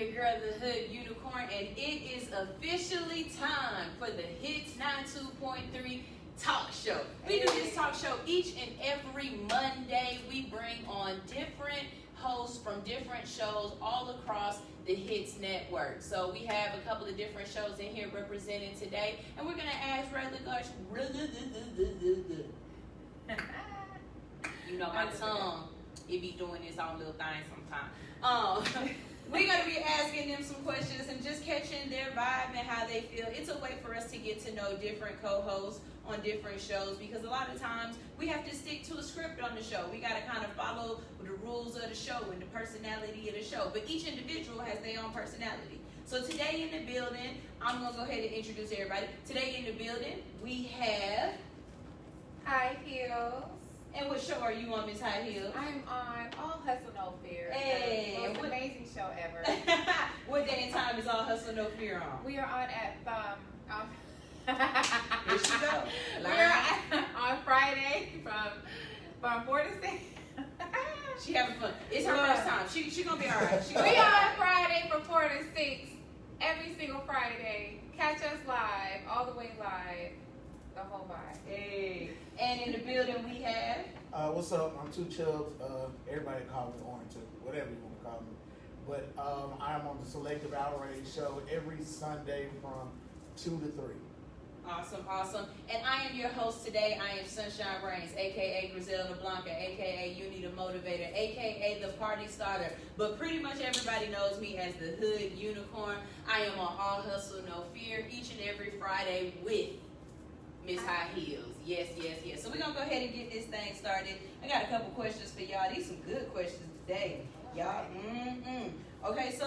your girl, the Hood Unicorn, and it is officially time for the Hits 92.3 talk show. We do this talk show each and every Monday. We bring on different hosts from different shows all across the Hits Network. So we have a couple of different shows in here represented today, and we're going to ask you know my tongue, it be doing its own little thing sometimes. We're going to be asking them some questions and just catching their vibe and how they feel. It's a way for us to get to know different co-hosts on different shows, because a lot of times we have to stick to a script on the show. We got to kind of follow the rules of the show and the personality of the show. But each individual has their own personality. So today in the building, I'm going to go ahead and introduce everybody. Today in the building, we have... High Heels. And what show are you on, Miss High Heels? I'm on All Hustle No Fear. Hey, the most amazing show ever. What day and time is All Hustle No Fear on? We are on at Here she go. We're on Friday from 4 to 6. She having fun. It's her first time. She gonna be all right. We on Friday from 4 to 6 every single Friday. Catch us live, all the way live, the whole vibe. Hey. And in the building we have... What's up? I'm Two Chubbs. Everybody call me Orange, whatever you want to call me. But I'm on the Selective Outrage show every Sunday from 2 to 3. Awesome, awesome. And I am your host today. I am Sunshine Reigns, a.k.a. Griselda Blanca, a.k.a. You Need a Motivator, a.k.a. The Party Starter. But pretty much everybody knows me as the Hood Unicorn. I am on All Hustle No Fear each and every Friday with Miss High Heels. Yes, yes, yes. So we're going to go ahead and get this thing started. I got a couple questions for y'all. These some good questions today. Y'all, Okay, so,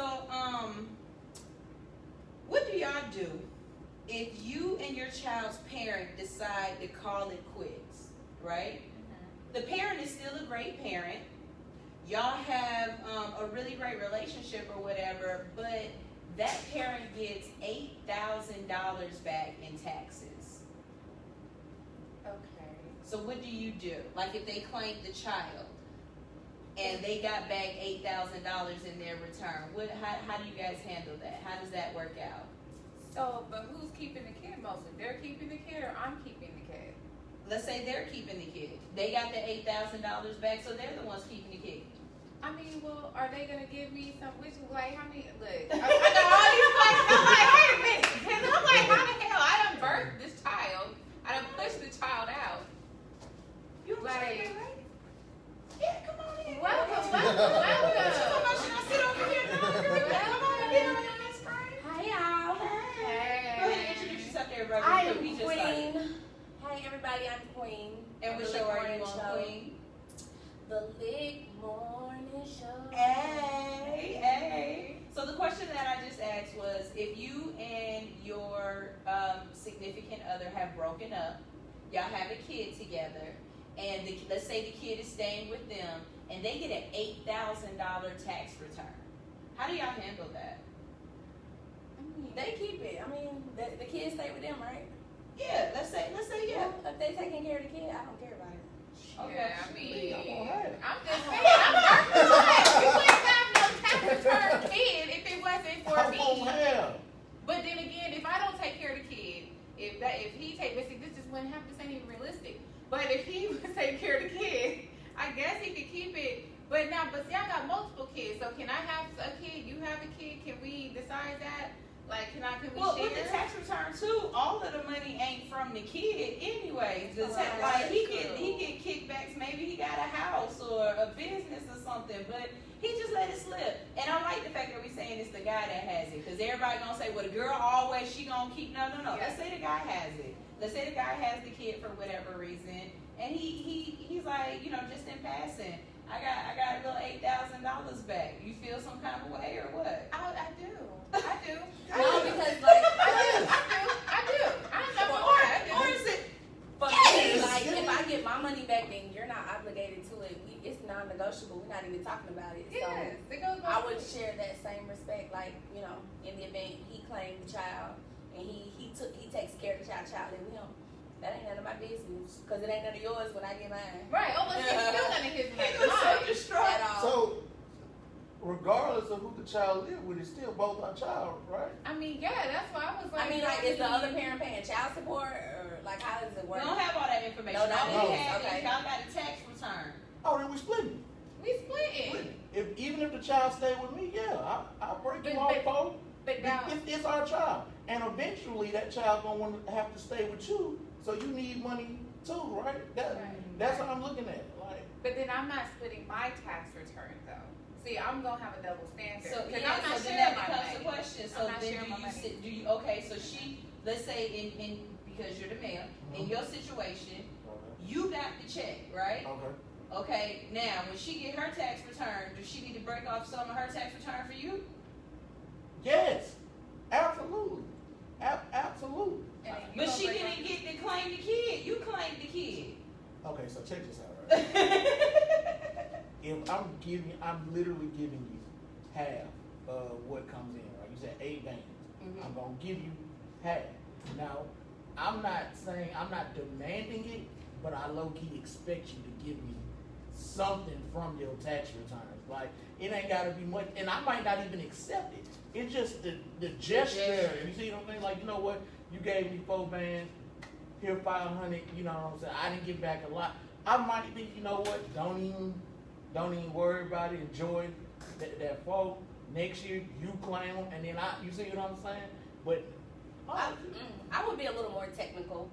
what do y'all do if you and your child's parent decide to call it quits, right? The parent is still a great parent. Y'all have a really great relationship or whatever, but that parent gets $8,000 back in taxes. Okay. So what do you do? Like if they claimed the child and they got back $8,000 in their return, how do you guys handle that? How does that work out? So, but who's keeping the kid mostly? They're keeping the kid or I'm keeping the kid? Let's say they're keeping the kid. They got the $8,000 back, so they're the ones keeping the kid. I mean, well, are they gonna give me some? Which like how many? Look, I got all these questions. I'm like, wait a minute, because I'm like, how the hell? I done birthed this child. I done pushed the child out. You like, right? Yeah, come on in. Welcome. So much should I sit over here? No, girl, come on in on your next Friday. Hi y'all. Hey. Go ahead and introduce yourself to everybody. I am We just Queen. started. Hi everybody, I'm Queen. And what The show Lit are you Morning on, Show. Queen? The Lit Morning Show. Hey, hey. So the question that I just asked was, if you and your significant other have broken up, y'all have a kid together, and let's say the kid is staying with them, and they get an $8,000 tax return. How do y'all handle that? They keep it. I mean, the kids stay with them, right? Yeah, let's say yeah. Well, if they taking care of the kid, I don't care about it. Okay. Yeah, I mean, Alright. I'm just saying, I'm birthing. You wouldn't have no tax return kid if it wasn't for me. But then again, if I don't take care of the kid, if he take, but see, this just wouldn't happen. This ain't even realistic. But if he would take care of the kid, I guess he could keep it. But see, I got multiple kids, so can I have a kid? You have a kid? Can we decide that? Like, can we Well, share? with the tax return too, all of the money ain't from the kid anyway. The Right, like he true. get kickbacks. Maybe he got a house or a business or something, but he just let it slip. And I like the fact that we saying it's the guy that has it, because everybody gonna say, well, the girl always she gonna keep. No. Yeah. Let's say the guy has it. Let's say the guy has the kid for whatever reason, and he's like, just in passing, I got a little $8,000 back. You feel some kind of way or what? I do. No, because like I do. I'm not gonna lie, I do. Or is it? for me, like if I get my money back, then you're not obligated to it. It's non-negotiable. We're not even talking about it. Yes, it goes I both would ways. share that same respect. Like, in the event he claimed the child and he takes care of the child live with him. That ain't none of my business, because it ain't none of yours when I get mine. Right. Oh, but it's still none of his money. Self-destruct. At all. So, regardless of who the child live with, it's still both our child, right? I mean, yeah, that's why I was like. I mean, like, is the other parent paying child support, or like, how does it We work? don't have all that information. No, that All we is, have okay. is y'all got a tax return. Oh, then we split it. We split it. Even if the child stay with me, yeah, I'll break But- you off, but- folks. But now, It's our child, and eventually that child gonna want to have to stay with you. So you need money too, right? That's what I'm looking at. Like, but then I'm not splitting my tax return though. See, I'm gonna have a double standard. So, because yeah, I'm not so then sharing that my becomes money. the question. So I'm not then sharing my money. do you, okay, so she, let's say in because you're the male, in your situation, you got the check, right? okay. Okay, now when she get her tax return, does she need to break off some of her tax return for you? Yes, absolutely, absolutely. And then you But gonna she break didn't up- get to claim the kid. You claimed the kid. Okay, so check this out, right? If I'm literally giving you half of what comes in, right? You said 8 bands. Mhm. I'm gonna give you half. Now, I'm not demanding it, but I low key expect you to give me something from your tax returns. Like, it ain't gotta be much, and I might not even accept it. It's just the gesture. gesture. You see what I'm saying? Like, you know what? You gave me 4 bands. Here 500. You know what I'm saying? I didn't get back a lot. I might be. You know what? Don't even worry about it. Enjoy that 4. Next year you claim them, and then you see what I'm saying? But I would be a little more technical.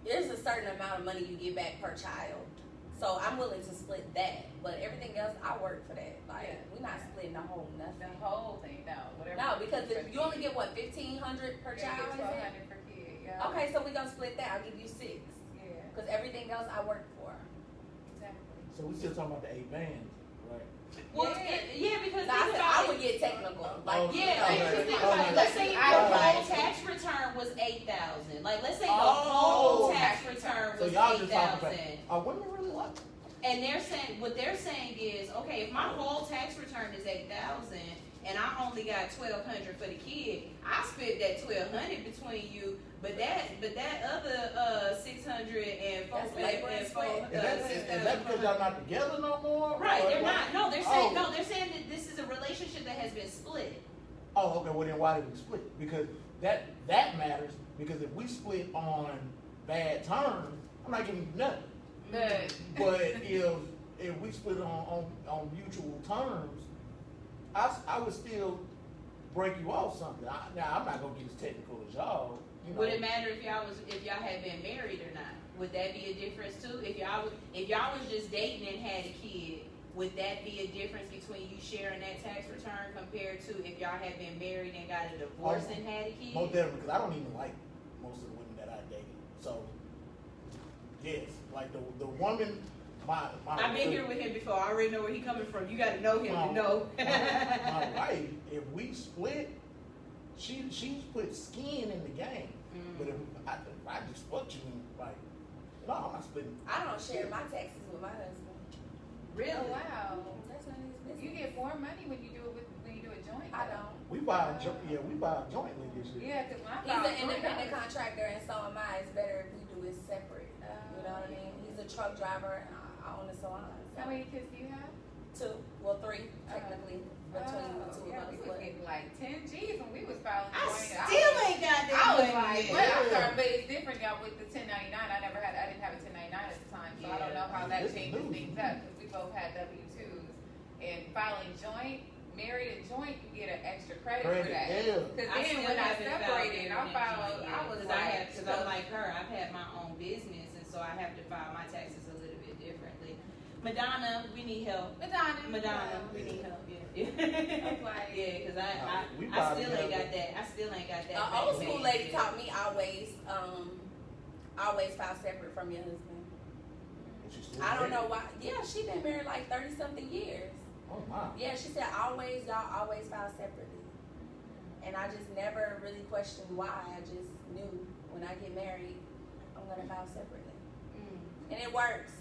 There's a certain amount of money you get back per child, so I'm willing to split that. But everything else, I work for that. Like, Yeah. we're not splitting the whole The nothing. whole thing, no, whatever. No, because For if you only get what, 1,500 per yeah, you child. get Is it? 1,200 per kid. Yeah. Okay, so we gonna split that. I'll give you 6, Yeah, because everything else I work for. exactly. so we still talking about the 8 bands, right? Well, Yeah. because So I think said about I it. would get technical. Like, Oh, Yeah, Okay. like, just think about Okay. it. Let's say your I- whole tax return was 8,000. Like, let's say the Oh. whole tax return So was y'all just talking about. 8,000. Are women really like that? And they're saying, what they're saying is, okay, if my whole tax return is 8,000 and I only got 1,200 for the kid, I split that 1,200 between you. But that other 600 and That's labor and sweat. Is that because y'all not together no more? Right, Or they're what? not. No, they're saying Oh. they're saying that this is a relationship that has been split. Oh, okay. Well, then why did we split? Because that matters. Because if we split on bad terms, I'm not giving you nothing. But if we split on mutual terms, I would still break you off something. Now I'm not gonna get as technical as y'all. You know. Would it matter if y'all had been married or not? Would that be a difference too? If y'all was just dating and had a kid, would that be a difference between you sharing that tax return compared to if y'all had been married and got a divorce and had a kid? Most definitely, because I don't even like most of the women that I dated. So yes, like the woman, my I've been here with him before. I already know where he coming from. You got to know him to know. my wife, if we split, she's put skin in the game. But if I just fucked you, like, no, I'm not splitting. I don't share my taxes with my husband. Really? Oh, wow. That's none of his business. You get more money when you do it joint. I don't. We buy jointly this year. Yeah, because when I He's filed an independent joint, contractor, and so am I. It's better if we do it separate. You know what I mean? He's a truck driver, and I own a salon. So. How many kids do you have? 2, well 3 technically between the 2 yeah, of we us. was But getting like 10 G's when we was filing I joint. still ain't got that I was money like, yet. but I'm sorry, but it's different y'all with the 1099. I didn't have a 1099 at the time, so I don't know how that This is changes new. things up because we both had W-2s. And filing joint, married and joint, you get an extra credit for Credit, that. yeah. Because I then still when I haven't filed separated, I everything filed, yet, I was 'cause like, because I'm like her. I've had my own business, and so I have to file my taxes a little bit differently. Madonna, we need help. Madonna, we need help. Yeah, I'm like- yeah, because We I probably still ain't have got that. I still ain't got that. An back old school page lady yet. taught me always file separate from your husband. But you still I don't married. know why. Yeah, she been married like 30 something years. Oh my. Yeah, she said y'all always file separately. And I just never really questioned why. I just knew when I get married, I'm gonna file separately. Mm. And it works.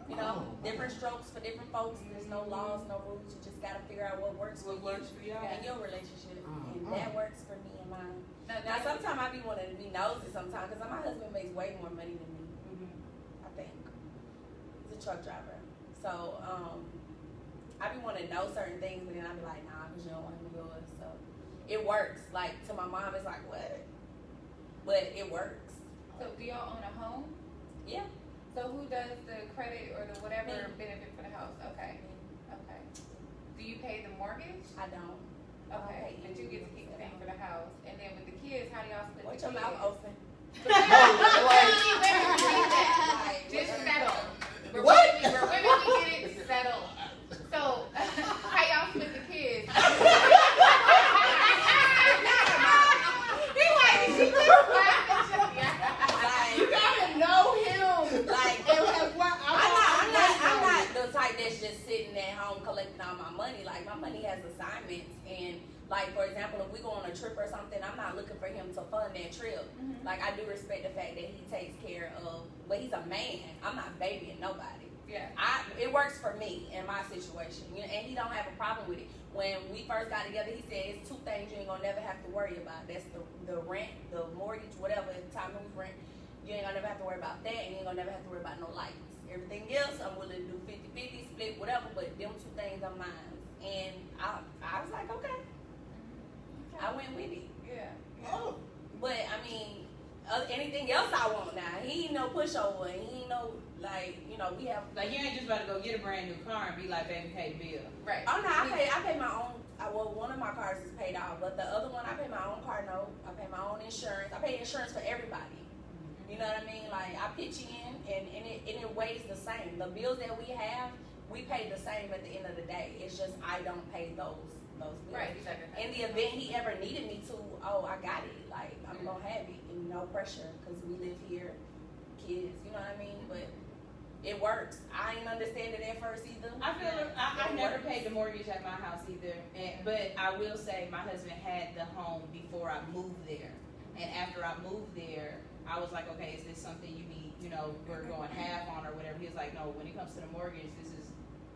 You know, Oh, different strokes for different folks. There's no laws, no rules. You just gotta figure out what works What for works for you y'all? and your relationship. And Mhm. that works for me and mine. Now, Now, sometimes I be wanting to be nosy sometimes because my husband makes way more money than me. Mhm. I think. He's a truck driver. So, I be wanting to know certain things, but then I be like, nah, because you don't want to do yours. So it works. Like to my mom, it's like what? But it works. So do y'all own a home? Yeah. So who does the credit or the whatever Me. benefit for the house? Okay. Okay. Do you pay the mortgage? I don't. Okay. Okay. But you get to keep paying for the house. And then with the kids, how do y'all split Watch the your kids? mouth open. Like, just settle. We're What? women, we get it, settle. So, how y'all split the kids? He like, she just You gotta know him. Like, And that's why I'm not the type that's just sitting at home collecting all my money. Like my money has assignments, and like for example, if we go on a trip or something, I'm not looking for him to fund that trip. Mhm. Like I do respect the fact that he takes care of, but he's a man. I'm not babying nobody. Yeah. It works for me in my situation, you know, and he don't have a problem with it. When we first got together, he said it's 2 things you ain't gonna never have to worry about. That's the rent, the mortgage, whatever. At the time it was rent, you ain't gonna never have to worry about that, and you ain't gonna never have to worry about no lights. Everything else, I'm willing to do 50-50, split, whatever. But them 2 things are mine, and I was like, okay, I went with it. Yeah. Oh. But I mean, anything else I want now. He ain't no pushover. He ain't no like, you know, we have. Like you ain't just about to go get a brand new car and be like, baby, pay the bill. Right. Oh no, I pay my own. Well, one of my cars is paid off, but the other one I pay my own car note. I pay my own insurance. I pay insurance for everybody. You know what I mean? Like I pitch in, and it weighs the same. The bills that we have, we pay the same at the end of the day. It's just I don't pay those bills. Right. Exactly. In the event he ever needed me to, oh, I got it. Like I'm gonna have it, and no pressure, because we live here, kids. You know what I mean? But it works. I ain't understand it at first either. I feel I've It never works. paid the mortgage at my house either, but I will say my husband had the home before I moved there, and after I moved there, I was like, okay, is this something you need? You know, we're going half on or whatever. He was like, no. When it comes to the mortgage,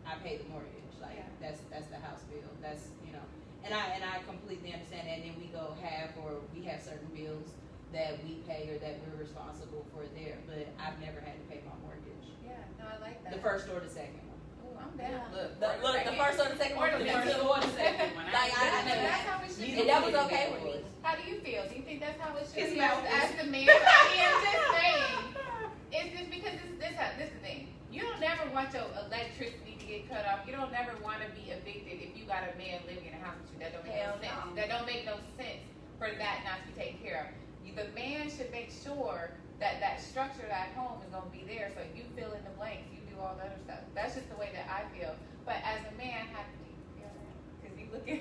I pay the mortgage. Like Yeah. that's the house bill. That's and I completely understand that. And then we go half, or we have certain bills that we pay or that we're responsible for there. But I've never had to pay my mortgage. Yeah. No, I like that. The first or the second one. Ooh, I'm down. Look, The first or the second one. Or the the first or the second one. Like, I Yeah, never- that's how it should Neither be. And that was one okay of with them me. was. How do you feel? Do you think that's how it should His be? mouth As is- the man, I'm just saying. It's just because this is the thing. You don't never want your electricity to get cut off. You don't never want to be evicted if you got a man living in a house with you. That don't make Hell no sense. no. That don't make no sense for that not to be taken care of. The man should make sure that structure, that home is going to be there. So you fill in the blanks. You do all the other stuff. That's just the way that I feel. But as a man, have to be, because you look at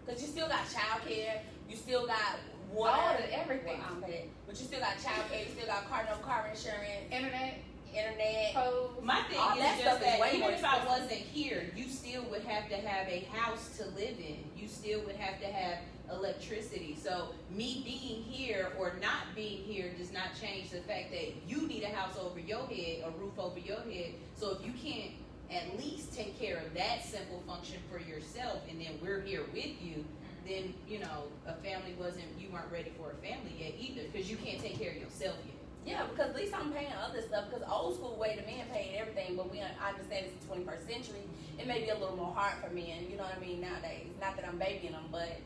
Because you still got childcare, you still got water, all the everything. Well, I'm paid. But you still got childcare, you still got car insurance, Internet, internet. clothes. My thing All is that just stuff is that way even more if I expensive. wasn't here, you still would have to have a house to live in. You still would have to have electricity. So me being here or not being here does not change the fact that you need a house over your head, a roof over your head. So if you can't at least take care of that simple function for yourself, and then we're here with you, then a family you weren't ready for a family yet either, because you can't take care of yourself yet. Yeah, because at least I'm paying other stuff. Because old school way, the men paid everything, but I understand it's the 21st century. It may be a little more hard for men, you know what I mean, nowadays. Not that I'm babying them, but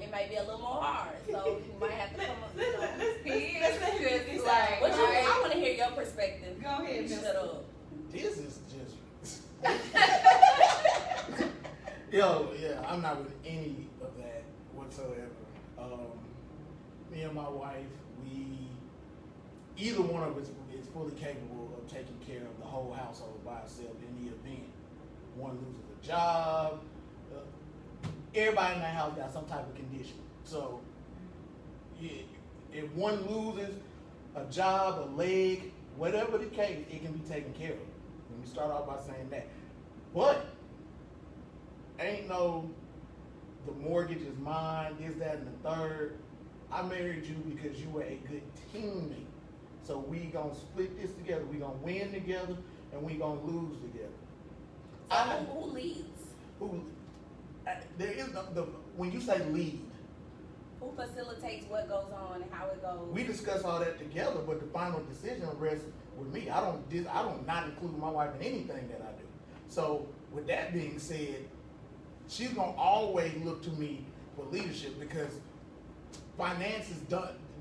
it may be a little more hard. So you might have to come up, He is Let's let him just decide. like, I want to hear your perspective. Go ahead, Shut Mr. up. This is just. Yo, yeah, I'm not with any of that whatsoever. Me and my wife, either one of us is fully capable of taking care of the whole household by ourselves in the event one loses a job. Everybody in the house got some type of condition. So, yeah, if one loses a job, a leg, whatever the case, it can be taken care of. Let me start off by saying that. But ain't no the mortgage is mine, this, that, and the third. I married you because you were a good teammate. So we gonna split this together. We gonna win together, and we gonna lose together. So who leads? There is when you say lead, Who facilitates what goes on and how it goes? we discuss all that together, but the final decision rests with me. I don't not include my wife in anything that I do. So with that being said, she's gonna always look to me for leadership because finances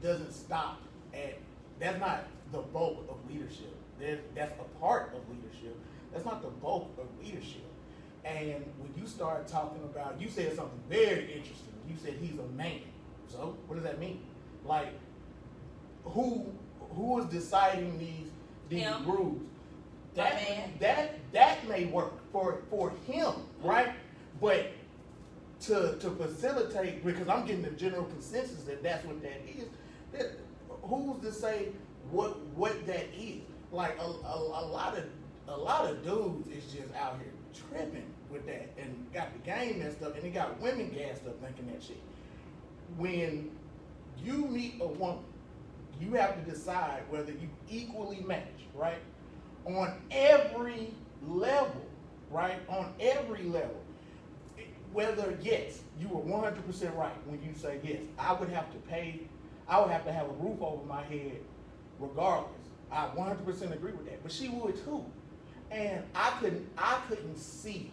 doesn't stop at, that's not the bulk of leadership. That's a part of leadership. That's not the bulk of leadership. And when you start talking about, you said something very interesting. You said he's a man. So what does that mean? Like, who is deciding these Him. rules? My man. That may work for him, right? But to facilitate, because I'm getting the general consensus that that's what that is. That, who's to say what that is? Like a lot of dudes is just out here tripping with that and got the game messed up, and they got women gassed up thinking that shit. When you meet a woman, you have to decide whether you equally match, right? On every level, right? On every level. Whether, yes, you were 100% right when you say, yes, I would have to have a roof over my head regardless. I 100% agree with that, but she would too. And I couldn't see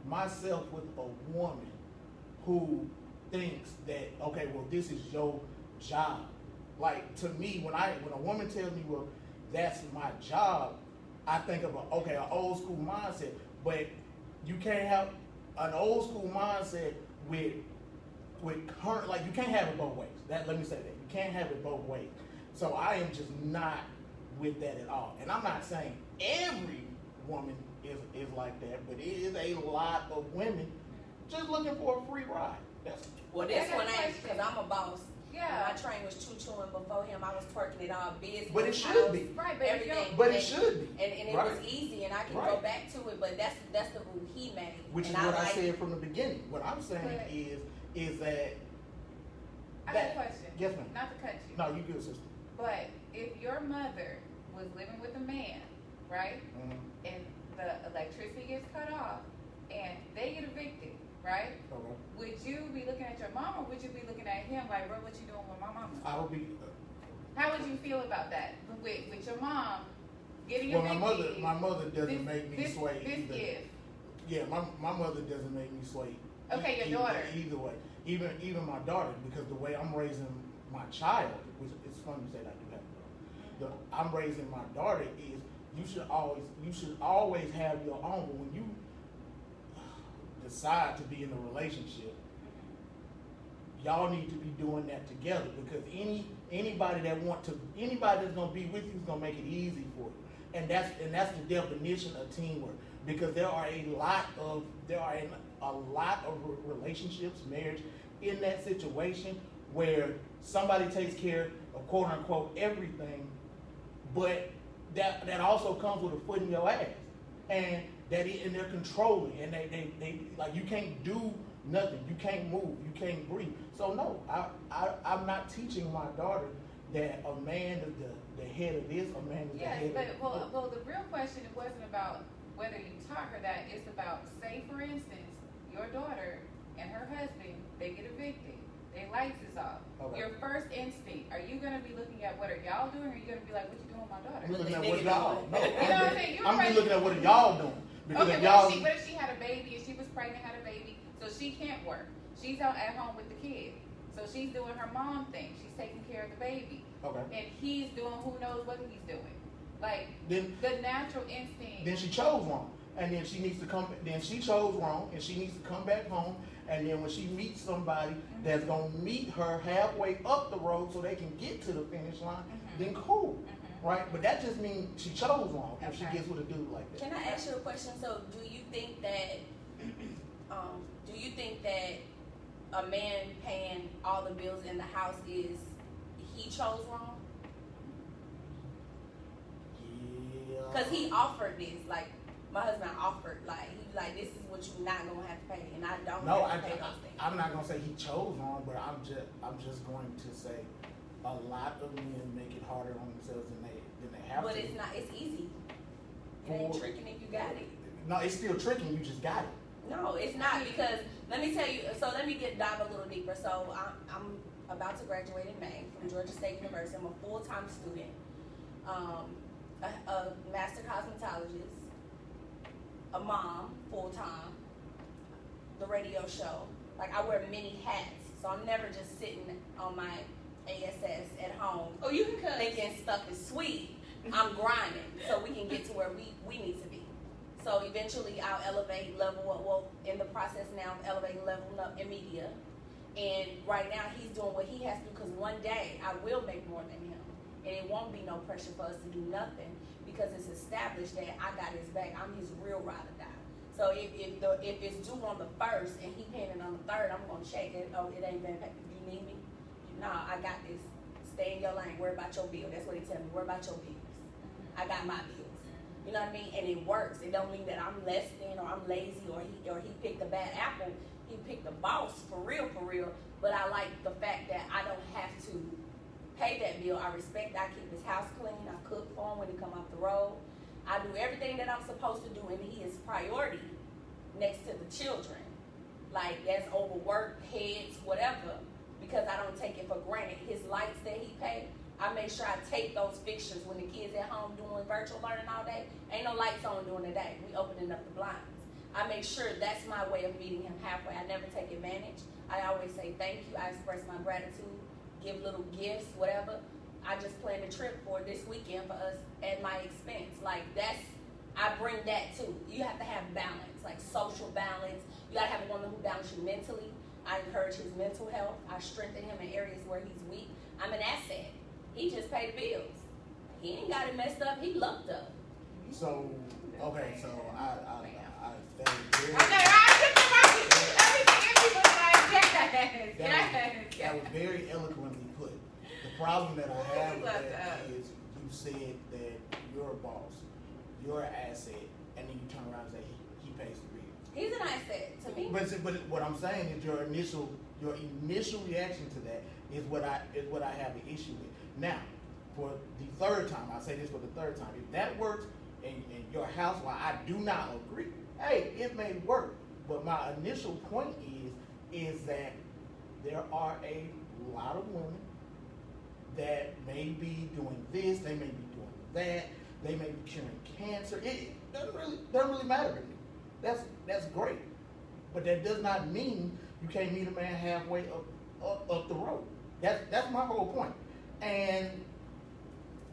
myself with a woman who thinks that, okay, well, this is your job. Like, to me, when a woman tells me, well, that's my job, I think of an old school mindset. But you can't have an old school mindset with current, like, you can't have it both ways. Let me say that. You can't have it both ways. So I am just not with that at all. And I'm not saying every woman is like that, but it is a lot of women just looking for a free ride. That's Well, this one ain't, because I'm a boss. Yeah. My train was choo-chooing before him. I was twerking it all business. But it should be. Right, but if Everything. you're- But it should be. And it Right. was easy, and I can Right. go back to it, but that's the rule he made. Which and is what I like said it. from the beginning. What I'm saying But- is that I got a question. Yes, ma'am. Not to cut you. No, you good, sister. But if your mother was living with a man, right, and the electricity gets cut off, and they get evicted, right? Okay. Would you be looking at your mom, or would you be looking at him like, bro, what you doing with my mama? I would be. How would you feel about that with your mom getting Well, evicted? my mother doesn't This- make me this- sway this either. gift. Yeah, my mother doesn't make me sway. Okay, your either, daughter. Either way, even my daughter, because the way I'm raising my child, which it's funny you say that I do have a daughter. I'm raising my daughter is you should always have your own. But when you decide to be in a relationship, y'all need to be doing that together, because anybody that's gonna be with you is gonna make it easy for you. And that's the definition of teamwork, because there are a lot of relationships, marriage, in that situation where somebody takes care of quote unquote everything, but that also comes with a foot in your ass, and they're controlling, and they like, you can't do nothing, you can't move, you can't breathe. So no, I'm not teaching my daughter that a man is the head of this, a man is the Yes, head but of well, the real question, it wasn't about whether you taught her that. It's about, say for instance, your daughter and her husband, they get evicted, their lights is off. Okay. Your first instinct, are you gonna be looking at what are y'all doing, or are you gonna be like, what you doing with my daughter? I'm looking at Nigga what y'all. doing. No, You know what I'm saying? You're I'm right. just looking at what y'all doing, because Okay, if y'all. what if she had a baby and she was pregnant, had a baby, so she can't work? She's out at home with the kid, so she's doing her mom thing. She's taking care of the baby, Okay. and he's doing who knows what he's doing. Like Then the natural instinct. then she chose wrong, and then she needs to come. Then she chose wrong, and she needs to come back home. And then when she meets somebody that's gonna meet her halfway up the road, so they can get to the finish line, then cool, right? But that just means she chose wrong if she Okay. gets with a dude like that. Can I ask you a question? So, do you think that a man paying all the bills in the house is he chose wrong? Yeah. Because he offered this, like my husband offered, like he like, this is what you're not gonna have to pay, and I don't No, have to pay those things. I'm not gonna say he chose wrong, but I'm just going to say a lot of men make it harder on themselves than they have But to. it's not. It's easy. It ain't tricking if you got it. No, it's still tricking. You just got it. No, it's not, because let me tell you. So let me dive a little deeper. So I'm about to graduate in May from Georgia State University. I'm a full-time student, a master cosmetologist. a mom full time, the radio show. Like I wear many hats, so I'm never just sitting on my ASS at home Oh, you can cut. thinking stuff is sweet. I'm grinding so we can get to where we need to be. So eventually I'll elevate, level up. Well, in the process now, I'm elevating, leveling up in media. And right now he's doing what he has to do because one day I will make more than him. And it won't be no pressure for us to do nothing because it's established that I got his back. I'm his real ride or die. So if it's due on the 1st and he paying it on the 3rd, I'm gonna check it. Oh, it ain't been paid. You need me? Nah, I got this. Stay in your lane. Worry about your bill. That's what he tell me. Worry about your bills. I got my bills. You know what I mean? And it works. It don't mean that I'm less than or I'm lazy or he picked a bad apple. He picked the boss for real. But I like the fact that I don't have to pay that bill. I respect. I keep his house clean. I cook for him when he come off the road. I do everything that I'm supposed to do, and he is priority next to the children. Like that's over work, heads, whatever, because I don't take it for granted. His lights that he pay, I make sure I take those fixtures when the kids at home doing virtual learning all day. Ain't no lights on during the day. We opening up the blinds. I make sure that's my way of meeting him halfway. I never take advantage. I always say thank you. I express my gratitude, give little gifts, whatever. I just planned a trip for this weekend for us at my expense. Like I bring that too. You have to have balance, like social balance. You gotta have a woman who balances you mentally. I encourage his mental health. I strengthen him in areas where he's weak. I'm an asset. He just paid the bills. He ain't got it messed up. He lucked up. So, okay, so that was very, Okay, everything was like, that was very eloquently put. The problem that I have with that is you said that you're a boss, you're an asset, and then you turn around and say he pays the bill. He's an asset to me. But what I'm saying is your initial reaction to that is what I have an issue with. Now, for the 3rd time, I say this for the 3rd time, if that works in your house, while I do not agree, hey, it may work. But my initial point is that there are a lot of women that may be doing this, they may be doing that, they may be curing cancer. It doesn't really matter to me. That's great. But that does not mean you can't meet a man halfway up the road. That's my whole point. And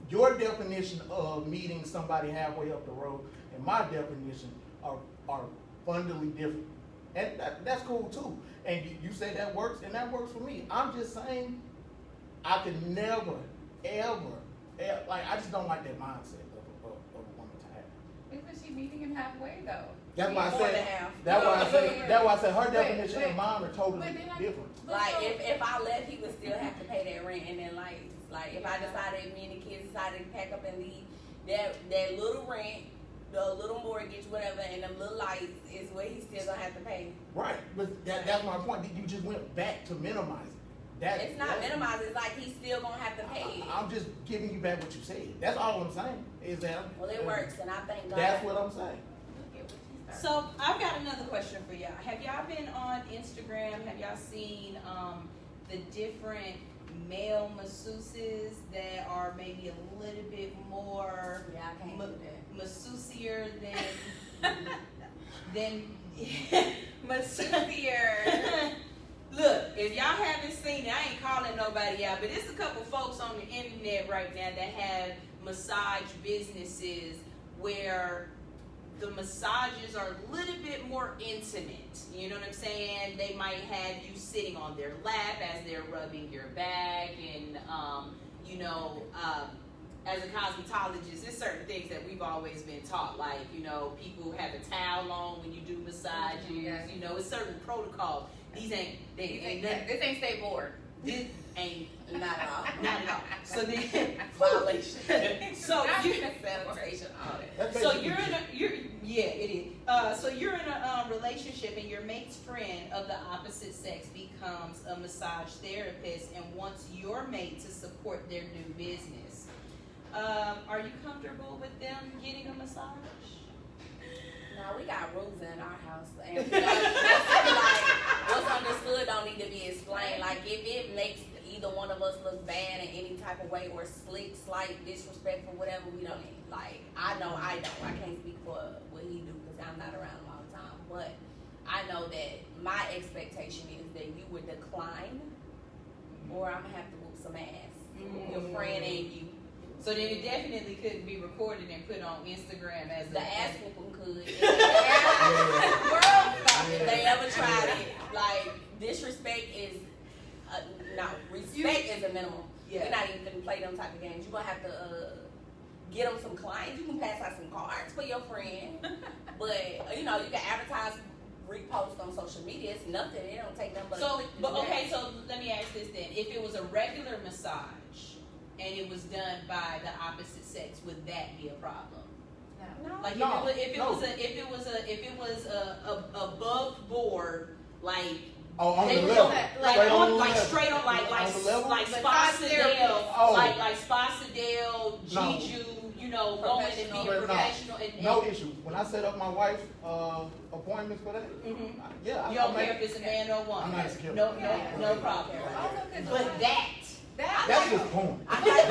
your definition of meeting somebody halfway up the road and my definition are fundamentally different. And that's cool too. And you say that works, and that works for me. I'm just saying I could never, ever, like, I just don't like that mindset of a woman to have. Isn't she meeting him halfway though? That's why I More said. than half. That's why I said her But- definition but- and mine are totally but then different. Like if I left, he would still have to pay that rent and then lights. Like if I decided, me and the kids decided to pack up and leave, that little rent, the little mortgage, whatever, and them little lights is what he's still gonna have to pay. Right, but that's my point. You just went back to minimize it. It's not minimized. It's like he's still gonna have to pay it. I'm just giving you back what you said. That's all I'm saying. Is that Well, it works, and I thank God. That's what I'm saying. So I've got another question for y'all. Have y'all been on Instagram? Have y'all seen the different male masseuses that are maybe a little bit more Yeah, I can't do that. masseusier than masseusier? Look, if y'all haven't seen it, I ain't calling nobody out, but there's a couple folks on the internet right now that have massage businesses where the massages are a little bit more intimate. You know what I'm saying? They might have you sitting on their lap as they're rubbing your back, and as a cosmetologist, there's certain things that we've always been taught, like, people have a towel on when you do massages. Yes. It's certain protocols. These ain't This ain't state board. this ain't Not at all. not at all. So then Violation. so Not you sanitation, all that. That's so basically it is. So you're in a relationship, and your mate's friend of the opposite sex becomes a massage therapist and wants your mate to support their new business. Are you comfortable with them getting a massage? No, we got rules in our house, and we like what's understood don't need to be explained. Like if it makes either one of us look bad in any type of way or slight, disrespectful, whatever, we don't need. Like I know I don't. I can't speak for what he do because I I'm not around them all the time. But I know that my expectation is that you would decline, or I'm gonna have to whoop some ass. Your friend and you. So then it definitely couldn't be recorded and put on Instagram as The ass whooping could. If they ever tried it, like disrespect is no, respect is a minimum. Yeah. We're not even gonna play them type of games. You're gonna have to get them some clients. You can pass out some cards for your friend, but you know you can advertise, repost on social media. It's nothing. It don't take nothing but. So, a click to but do that. okay, so let me ask this then: if it was a regular massage and it was done by the opposite sex, would that be a problem? No. Like No, if it no. was a above board, like Oh, on they the were level. like Straight on the like level. straight on like On the level? like Massage Spa therapist. Sedale, Oh. like Spa Sedale, No. Jiju, you know, going and being Professional. But no, professional and no issues. When I set up my wife's appointments for that, Mhm. yeah, You don't care if it's a man or a woman. I'm not insecure. No problem. But that's just porn. I like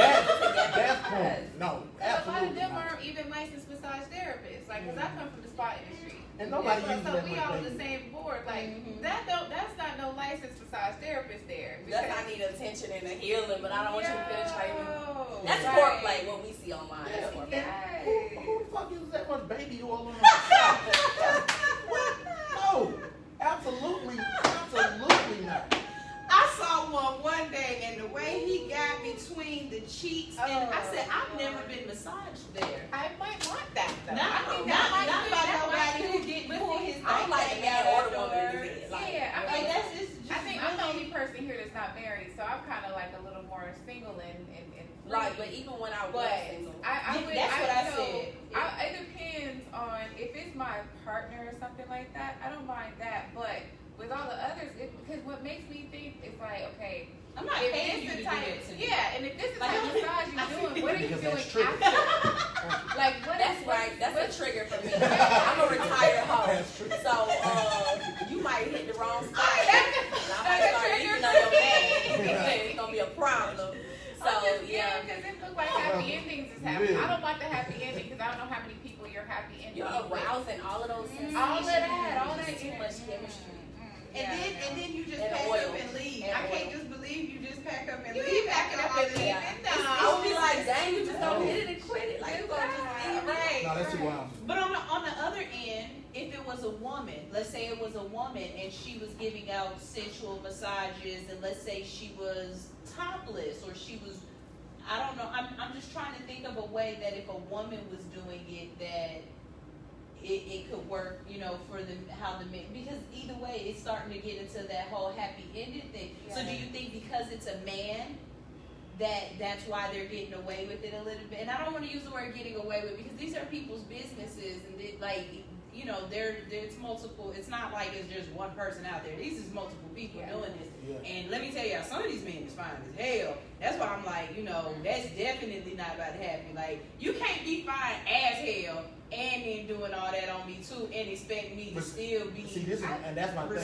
That's porn. No, Because a lot of absolutely them not. aren't even licensed massage therapists. Like, because I come from the spa industry. And nobody So uses that we much all on the baby. same board. Like, Mhm. that's not no licensed massage therapist there. That's I need attention and a healing, but I don't want you to penetrate me. Yo, That's right. foreplay. What we see online. Yeah, That's foreplay. and who the fuck uses that much baby oil on the What? No, absolutely not. I saw one day, and the way he got between the cheeks, and I said, I've never been massaged there. I might want that though. Not by nobody who didn't pull his I don't like thing the man out or the woman to do afterwards. it. Like, Yeah, I Like mean, that's it's just I think I'm the only really. person here that's not married, so I'm kind of like a little more single and free. right, but even when I was But single, I would, That's what I so, said. It depends on if it's my partner or something like that. I don't mind that, but with all the others, because what makes me think is like, okay, I'm not if paying you this to the do type, that to me. yeah, and if this is the Like, type of massage you're doing, what are you Because doing that's true. after? Like, what that's is right. That's what's- a trigger for me. I'm a retired hoe, That's true. so you might hit the wrong spot. Oh, that's- And I might that's a start trigger eating on your man. It's gonna be a problem. So yeah. because it looks like happy endings is happening. I don't want the happy ending because I don't know how many people you're happy ending. You're arousing all of those sensations. All of that, all that It's too much chemistry. And then you just And pack oil. up and leave. And I can't oil. just believe you just pack up and You leave. ain't packing up after and all leaving. this. No. I would be like, dang, you just don't hit it and quit it. Like you gonna just leave it. Right. No, that's too wild. But on the other end, if it was a woman, let's say it was a woman and she was giving out sensual massages, and let's say she was topless or she was, I don't know. I'm just trying to think of a way that if a woman was doing it, that it could work, you know, for how the men, because either way, it's starting to get into that whole happy ended thing. So do you think because it's a man, that's why they're getting away with it a little bit? And I don't want to use the word getting away with, because these are people's businesses, and you know, there's multiple. It's not like it's just one person out there. These is multiple people doing this. Yeah. And let me tell you, some of these men is fine as hell. That's why I'm like, you know, that's definitely not about to happen. Like, you can't be fine as hell and then doing all that on me too, and expect me to But still be See, this is, and that's my thing.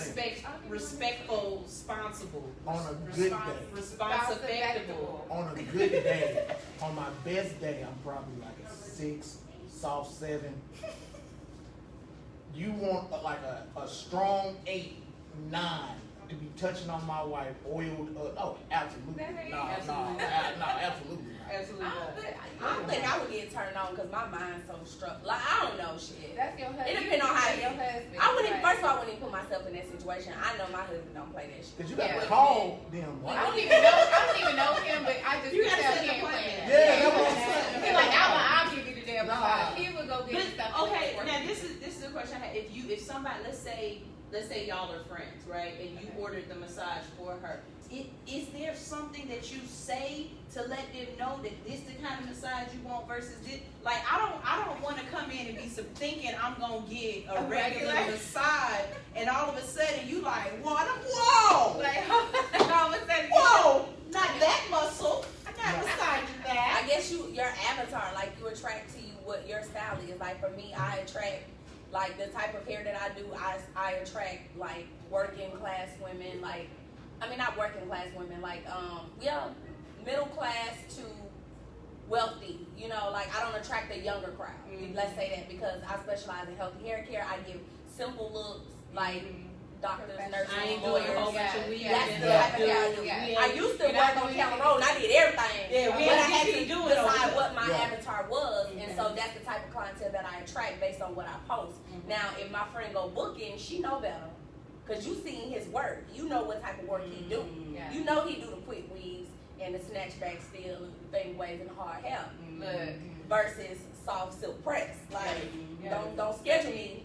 respectful, responsible, On a good day, responsible. on a good day, on my best day, I'm probably like a 6, soft 7. You want like a strong 8, 9 to be touching on my wife, oiled up. Oh, absolutely. No, absolutely not. Absolutely. I don't think I would get turned on because my mind's so struck. Like I don't know shit. That's your husband. It depends on how your you. husband. I wouldn't. Right. First of all, I wouldn't even put myself in that situation. I know my husband don't play that shit. Because you got to Yeah. call them. I Right? don't even know him, but I just You can gotta tell set he an ain't playing. appointment. Yeah, that's what I'm saying. He like, I'll give you the damn Nah. massage. He would go get stuff. But okay, now this is a question I had. If somebody, let's say y'all are friends, right, and you ordered the massage for her, is there something that you say to let them know that this the kind of massage you want versus this? Like, I don't want to come in and be thinking I'm gonna get a regular massage, and all of a sudden you like, whoa, Like, all of a sudden, whoa, not that muscle, I'm not massaging I that. guess your avatar, like you attract to you what your style is. Like for me, I attract like the type of hair that I do. I attract like working class women. Like, I mean not working class women. Like middle class to wealthy. You know, like I don't attract a younger crowd. Let's say that because I specialize in healthy hair care. I give simple looks like doctors, nurses, I ain't doing a whole lawyers. bunch of weed. That's the type of hair I do. Yeah. I used to work on County Road and I did everything. Yeah, we but I ain't had to keep doing over decide there. what my Yeah. avatar was, and so that's the type of content that I attract based on what I post. Now, if my friend go booking, she know better, cause you seen his work. You know what type of work he do. Yeah. You know he do the quick weaves and the snatchback still and the thing waves and the hard hair Look. versus soft silk press. Like, don't schedule me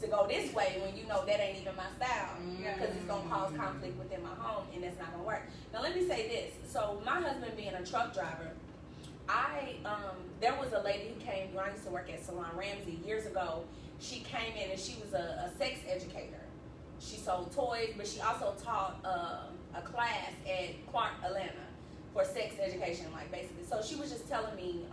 to go this way when you know that ain't even my style, because it's gonna cause conflict within my home and that's not gonna work. Now let me say this. So my husband being a truck driver, there was a lady who came when I used to work at Salon Ramsey years ago. She came in and she was a sex educator. She sold toys, but she also taught a class at Clark, Atlanta for sex education, like basically. So she was just telling me,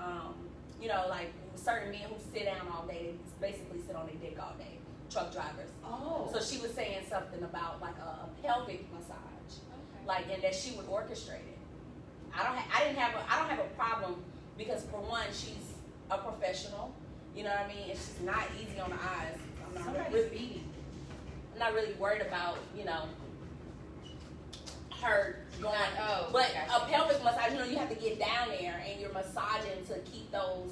you know, like certain men who sit down all day, they basically sit on their dick all day, truck drivers. Oh. So she was saying something about like a pelvic massage, like, and that she would orchestrate it. I don't have a problem because for one, she's a professional. You know what I mean? It's just not easy on the eyes. I'm not really worried about, you know, her going. But a pelvic massage, you know, you have to get down there and you're massaging to keep those,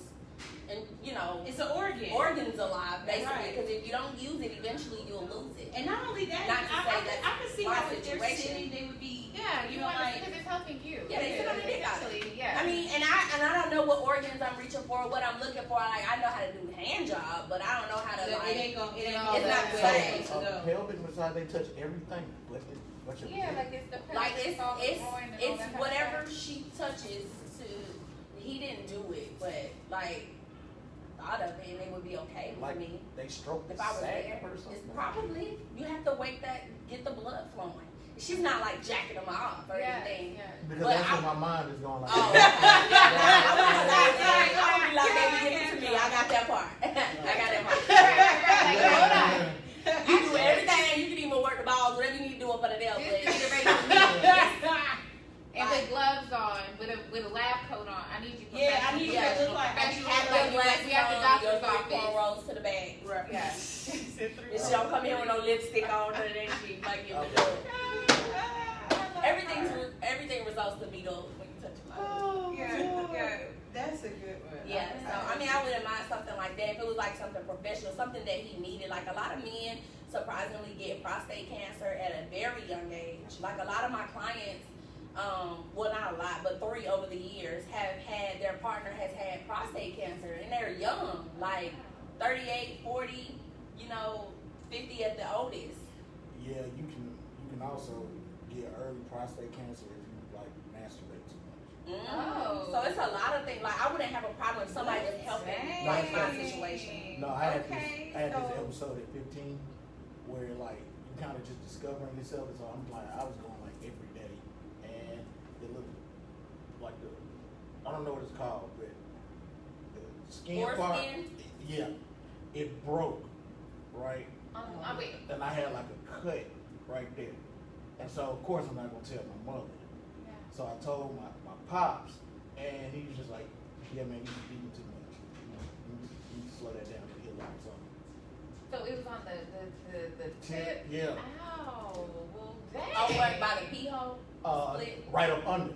and you know, It's an organ. organs alive, basically. Right. Because if you don't use it, eventually you'll lose it. And not only that, Not to say that's I can see my how if they're situation. sitting, they would be. Yeah, you know, want like. because it's helping you. Yeah, they sit on the dick out. Essentially, yeah. I mean, and I don't know what organs I'm reaching for, what I'm looking for. Like, I know how to do the hand job, but I don't know how to It like. ain't gonna. It ain't It's gonna. not go the where same. it's supposed to A go. pelvic massage, they touch everything but your Yeah, dick. like it's the Like pelvis, all the groin and all that it's kind of whatever stuff. she touches to. He didn't do it, but like thought of it, and it would be okay with Like me. they stroke the If I was sack there, or it's something. probably you have to wake that, get the blood flowing. She's not like jacking them off or anything. Yeah. Because But that's what my mind is going like. Oh, that. I would be like, baby, give it to me. I got that part. I got that part. Hold on. You do everything. You can even work the balls, whatever you need to do up under there. Just But to get ready to meet. And with gloves on, with a lab coat on. I need you. Yeah, I need you to look like have professional. your glasses We have the on, doctor's your three office. cornrows to the back. Right. Yeah. And she don't come here with no lipstick on or anything. Like you everything results to me though when you touch my lips. Yeah. That's a good one. Yeah, so I mean, I wouldn't mind something like that if it was like something professional, something that he needed. Like a lot of men surprisingly get prostate cancer at a very young age. Like a lot of my clients, well not a lot, but 3 over the years have had their partner has had prostate cancer and they're young, like 38, 40, you know, 50 at the oldest. Yeah, you can also get early prostate cancer if you like masturbate too much. Oh. So it's a lot of things. Like I wouldn't have a problem if somebody was helping like my situation. No, I had Okay, this so- episode at 15 where like you kind of just discovering yourself. So I'm like, I was going like every day, and it looked like I don't know what it's called, but the skin part, Foreskin? yeah, it broke, right, Wait. and I had like a cut right there, and so of course I'm not gonna tell my mother. Yeah. So I told my pops, and he was just like, yeah, man, you eating too much. You need to slow that down to heal out something. So it was on the tip. Yeah. Ow. Well, dang. Oh, what, by the pee hole? Split? Right up under.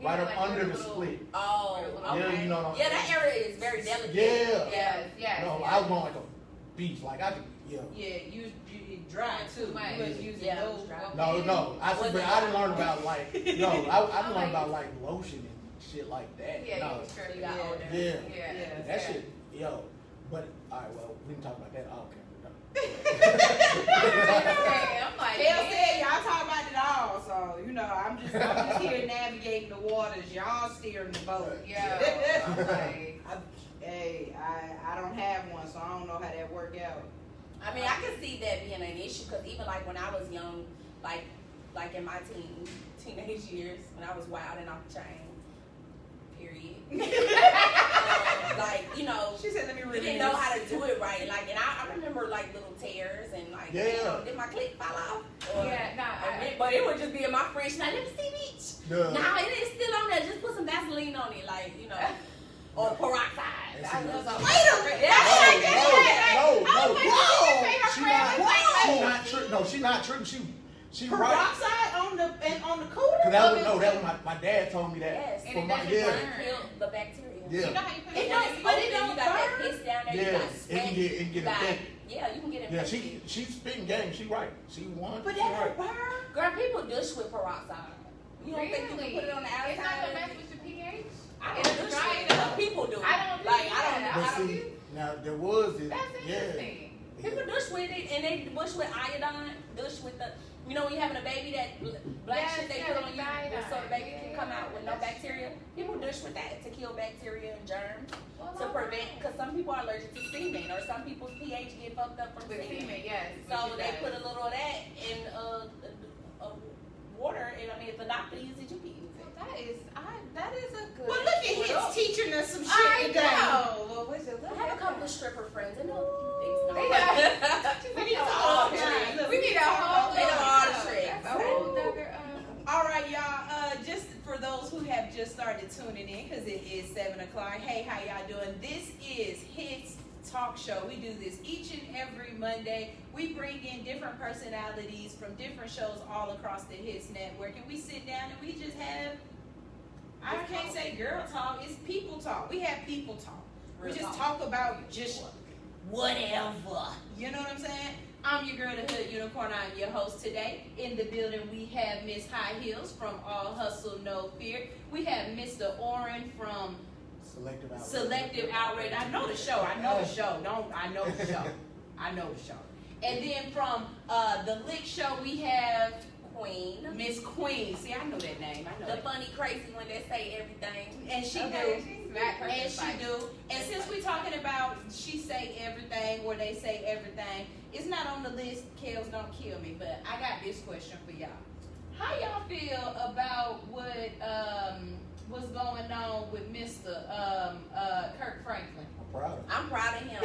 Yeah, Right up like under where the the little- split. Oh, Yeah, okay. you know what I'm Yeah, saying? that area is very delicate. Yeah. Yes, yes. No, yes. I was going like a beast. Like I could, yeah. Yeah, you dry too. Right. You wasn't using Yeah, those. dry. No. I Was but it I didn't learn about like no. I didn't learn like- about like lotion and shit like that. Yeah, no. you was sure You got Yeah. older. Yeah. Yeah. Yeah. That shit, yo. But all right, well, we can talk about that off camera. I'm like, Kale said y'all talk about it all, so you know I'm just here navigating the waters. Y'all steering the boat. Yeah. I'm like, I don't have one, so I don't know how that worked out. I mean, I can see that being an issue because even like when I was young, like in my teenage years, when I was wild and off the chain, period. Like, you know, She said, "Let me we read didn't know how to do it right. Like, and I remember like little tears and like, Yeah. you know, did my clip fall off? Or- yeah, no, but it would just be in my fridge. Like, let me see, bitch. Yeah. Nah, it is still on there. Just put some Vaseline on it, like, you know. or peroxide. And I see, love Wait a minute. No, she not tripping. She right. Peroxide on the cooler? Cause that was my dad told me that. Yes, And From it my, doesn't yeah, burn. kill the bacteria. yeah. You know how you put It it don't- in but the it don't You got that burn. piss down there. You Yeah, got it sweat. can get you got, infected. yeah, you can get Yeah, infected. she's spitting game. She right. She won. But she that right. don't burn? Girl, people douche with peroxide. You don't think you can put it on the outside? It's not gonna mess with your pH. I It'll don't douche dry with it it. up. People do. I don't do like. that. I don't. But I don't see, do- now there was this. That's Yeah. interesting. People douche with it, and they douche with iodine. Douche with the, you know, when you're having a baby, that black Yes, shit they yeah, put on the you, iodine. so the baby can come out with no That's bacteria. People douche with that to kill bacteria and germs Well, to all prevent, right. because some people are allergic to semen, or some people's pH get fucked up from With semen. semen, yes. So which they it put a does. little of that in water, and I mean, if the doctor uses it, you can use it. That is a good. Well, look at What his else? teaching us some I shit today. know. Well, what's your I have a couple of stripper friends. I know a few things. They No. We need to all all tricks. try. Look, We need a whole. They know all the other- tricks. That's a whole other. All right, y'all. Just for those who have just started tuning in, because it is 7 o'clock. Hey, how y'all doing? This is Hits Talk Show. We do this each and every Monday. We bring in different personalities from different shows all across the Hits Network, and we sit down and we just have. I can't say girl talk. It's people talk. We have people talk. We Real just talk. talk about just whatever. You know what I'm saying? I'm your girl, the Hood Unicorn. I'm your host today. In the building, we have Miss High Heels from All Hustle, No Fear. We have Mr. Oren from Selective Outrage. I know the show. I know the show. I know the show. I know the show. And then from the Lick Show, we have Queen. Miss Queen. See, I know that name. I know The that. funny, crazy one that say everything. And she Okay, do. she's not And she do. And since we're talking about she say everything or they say everything, it's not on the list. Kels, don't kill me. But I got this question for y'all. How y'all feel about what what's going on with Mr. Kirk Franklin? I'm proud of her. I'm proud of him.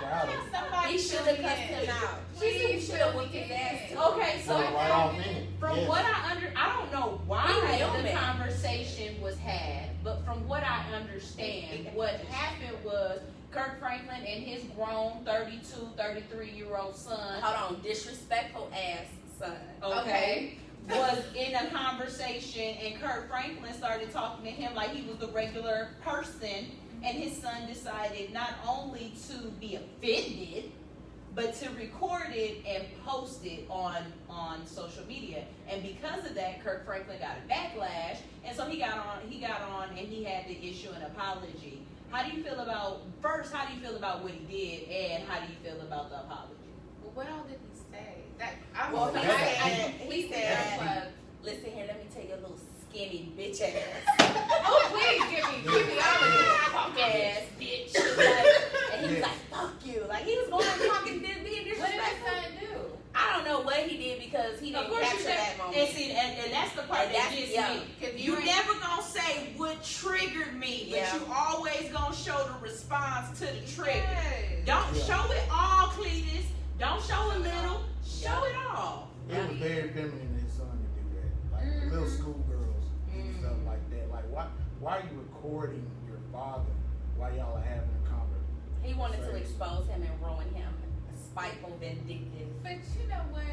Proud of her. Somebody He should have cussed him out. He should have whooped his ass too. Okay, so Going right off in. from Yes. what I don't know why He the human. conversation was had, but from what I understand, what happened was Kirk Franklin and his grown 32, 33-year-old son, Hold on, disrespectful ass son. okay, was in a conversation, and Kirk Franklin started talking to him like he was the regular person, and his son decided not only to be offended, but to record it and post it on social media. And because of that, Kirk Franklin got a backlash, and so he got on and he had to issue an apology. How do you feel about what he did, and how do you feel about the apology? Well, what all did he say? That I'm Well, sorry, he said, I- listen here, let me tell you a little skinny bitch ass. Oh, please give me all of this. Punk ass bitch. Like, and he was like, fuck you. Like, he was going and talking, being What did his disrespectful. son do? I don't know what he did because he Of didn't course you capture said, that moment. and see, and that's the part And that that's- gets yeah. me. 'Cause You ain't- never gonna say what triggered me, but Yeah. you always gonna show the response to the trigger. Yes. Don't Yeah. show it all, Cletus. Don't show a little. Show it all. It was very feminine in his son to do that. Like little schoolgirls and stuff like that. Like why are you recording your father while y'all are having a conversation? He wanted to expose him and ruin him. Spiteful, vindictive But you know what?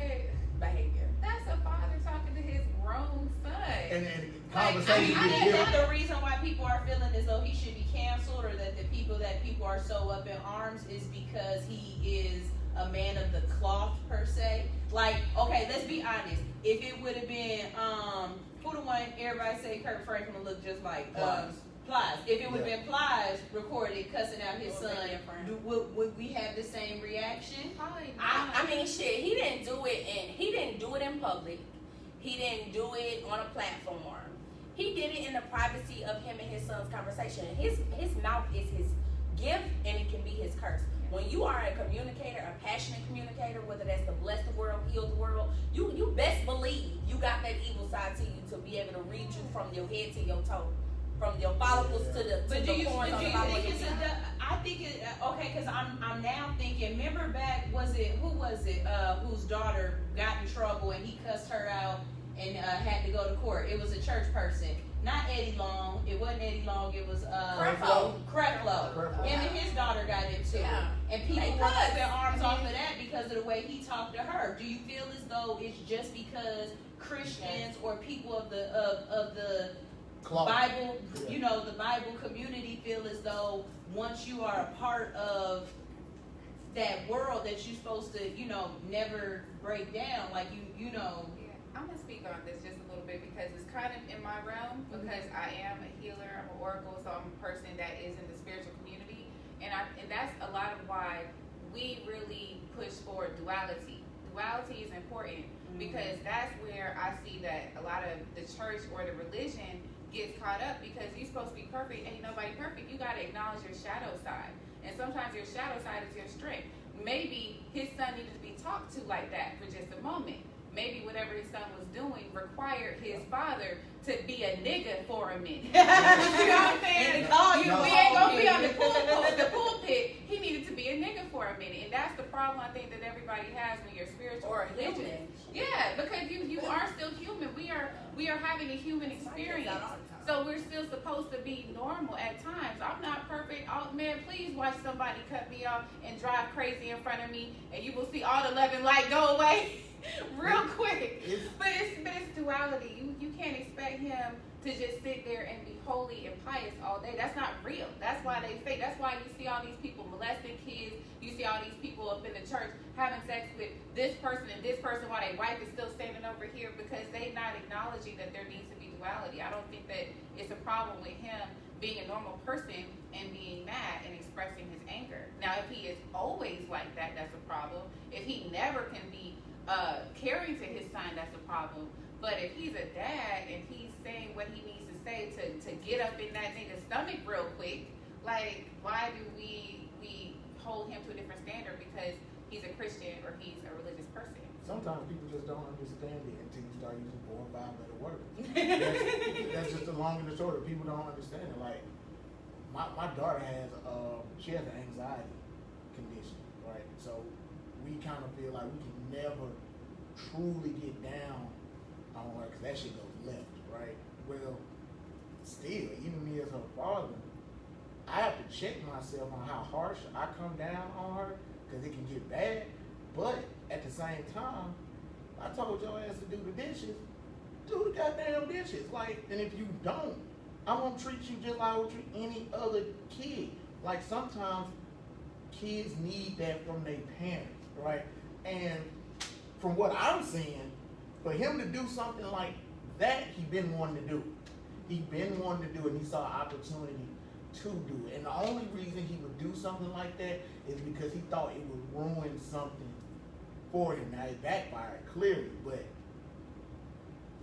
behavior. That's a father talking to his grown son. And I conversation mean, I get think different. that the reason why people are feeling as though he should be canceled, or that the people are so up in arms, is because he is a man of the cloth per se. Like, okay, let's be honest. If it would have been who the one everybody say Kirk Franklin looked just like Plies. If it would have been Plies recorded cussing out his It would've son, been different. would we have the same reaction? Probably I mean, shit. He didn't do it in public. He didn't do it on a platform. He did it in the privacy of him and his son's conversation. His mouth is his gift, and it can be his curse. When you are a communicator, a passionate communicator, whether that's to bless the world, heal the world, you best believe you got that evil side to you to be able to read you from your head to your toe, from your follicles to the But do you corns on the bottom of think your it's feet. I think it okay, because I'm now thinking. Remember back, who was it whose daughter got in trouble and he cussed her out, and had to go to court. It was a church person, not Eddie Long. It wasn't Eddie Long. It was Creflo. Creflo. Him and his daughter got into it, and people were up their arms off of that because of the way he talked to her. Do you feel as though it's just because Christians or people of the Bible, you know, the Bible community feel as though once you are a part of that world that you're supposed to, you know, never break down, like you know. Yeah, I'm gonna speak on this just a little bit because it's kind of in my realm because I am a healer, I'm an oracle, so I'm a person that is in the spiritual community, and that's a lot of why we really push for duality. Duality is important because that's where I see that a lot of the church or the religion gets caught up because you're supposed to be perfect. Ain't nobody perfect. You got to acknowledge your shadow side. And sometimes your shadow side is your strength. Maybe his son needed to be talked to like that for just a moment. Maybe whatever his son was doing required his father to be a nigga for a minute. You know what I'm saying? We ain't gonna be on the pulpit. He needed to be a nigga for a minute. And that's the problem I think that everybody has when you're spiritual or religious. Yeah, because you are still human. We are having a human experience. So we're still supposed to be normal at times. I'm not perfect. Oh man, please watch somebody cut me off and drive crazy in front of me, and you will see all the 11 light go away real quick. But it's duality. You can't expect him to just sit there and be holy and pious all day. That's not real. That's why they fake. That's why you see all these people molesting kids. You see all these people up in the church having sex with this person and this person while their wife is still standing over here because they're not acknowledging that there needs to be duality. I don't think that it's a problem with him being a normal person and being mad and expressing his anger. Now, if he is always like that, that's a problem. If he never can be caring to his son, that's a problem. But if he's a dad and he's saying what he needs to say to get up in that nigga's stomach real quick, like, why do we hold him to a different standard because he's a Christian or he's a religious person? Sometimes people just don't understand it until you start using 4 or 5 letter words. That's just the long and the short of people don't understand it. Like, my daughter has, she has an anxiety condition, right? So we kind of feel like we can never truly get down on her because that shit goes left, right? Well, still, even me as her father, I have to check myself on how harsh I come down on her because it can get bad. But at the same time, I told your ass to do the dishes. Do the goddamn dishes. Like, and if you don't, I'm gonna treat you just like I would treat any other kid. Like sometimes kids need that from their parents, right? And from what I'm seeing, for him to do something like that, he been wanting to do. He been wanting to do it, and he saw an opportunity to do it. And the only reason he would do something like that is because he thought it would ruin something for him. Now it backfired clearly, but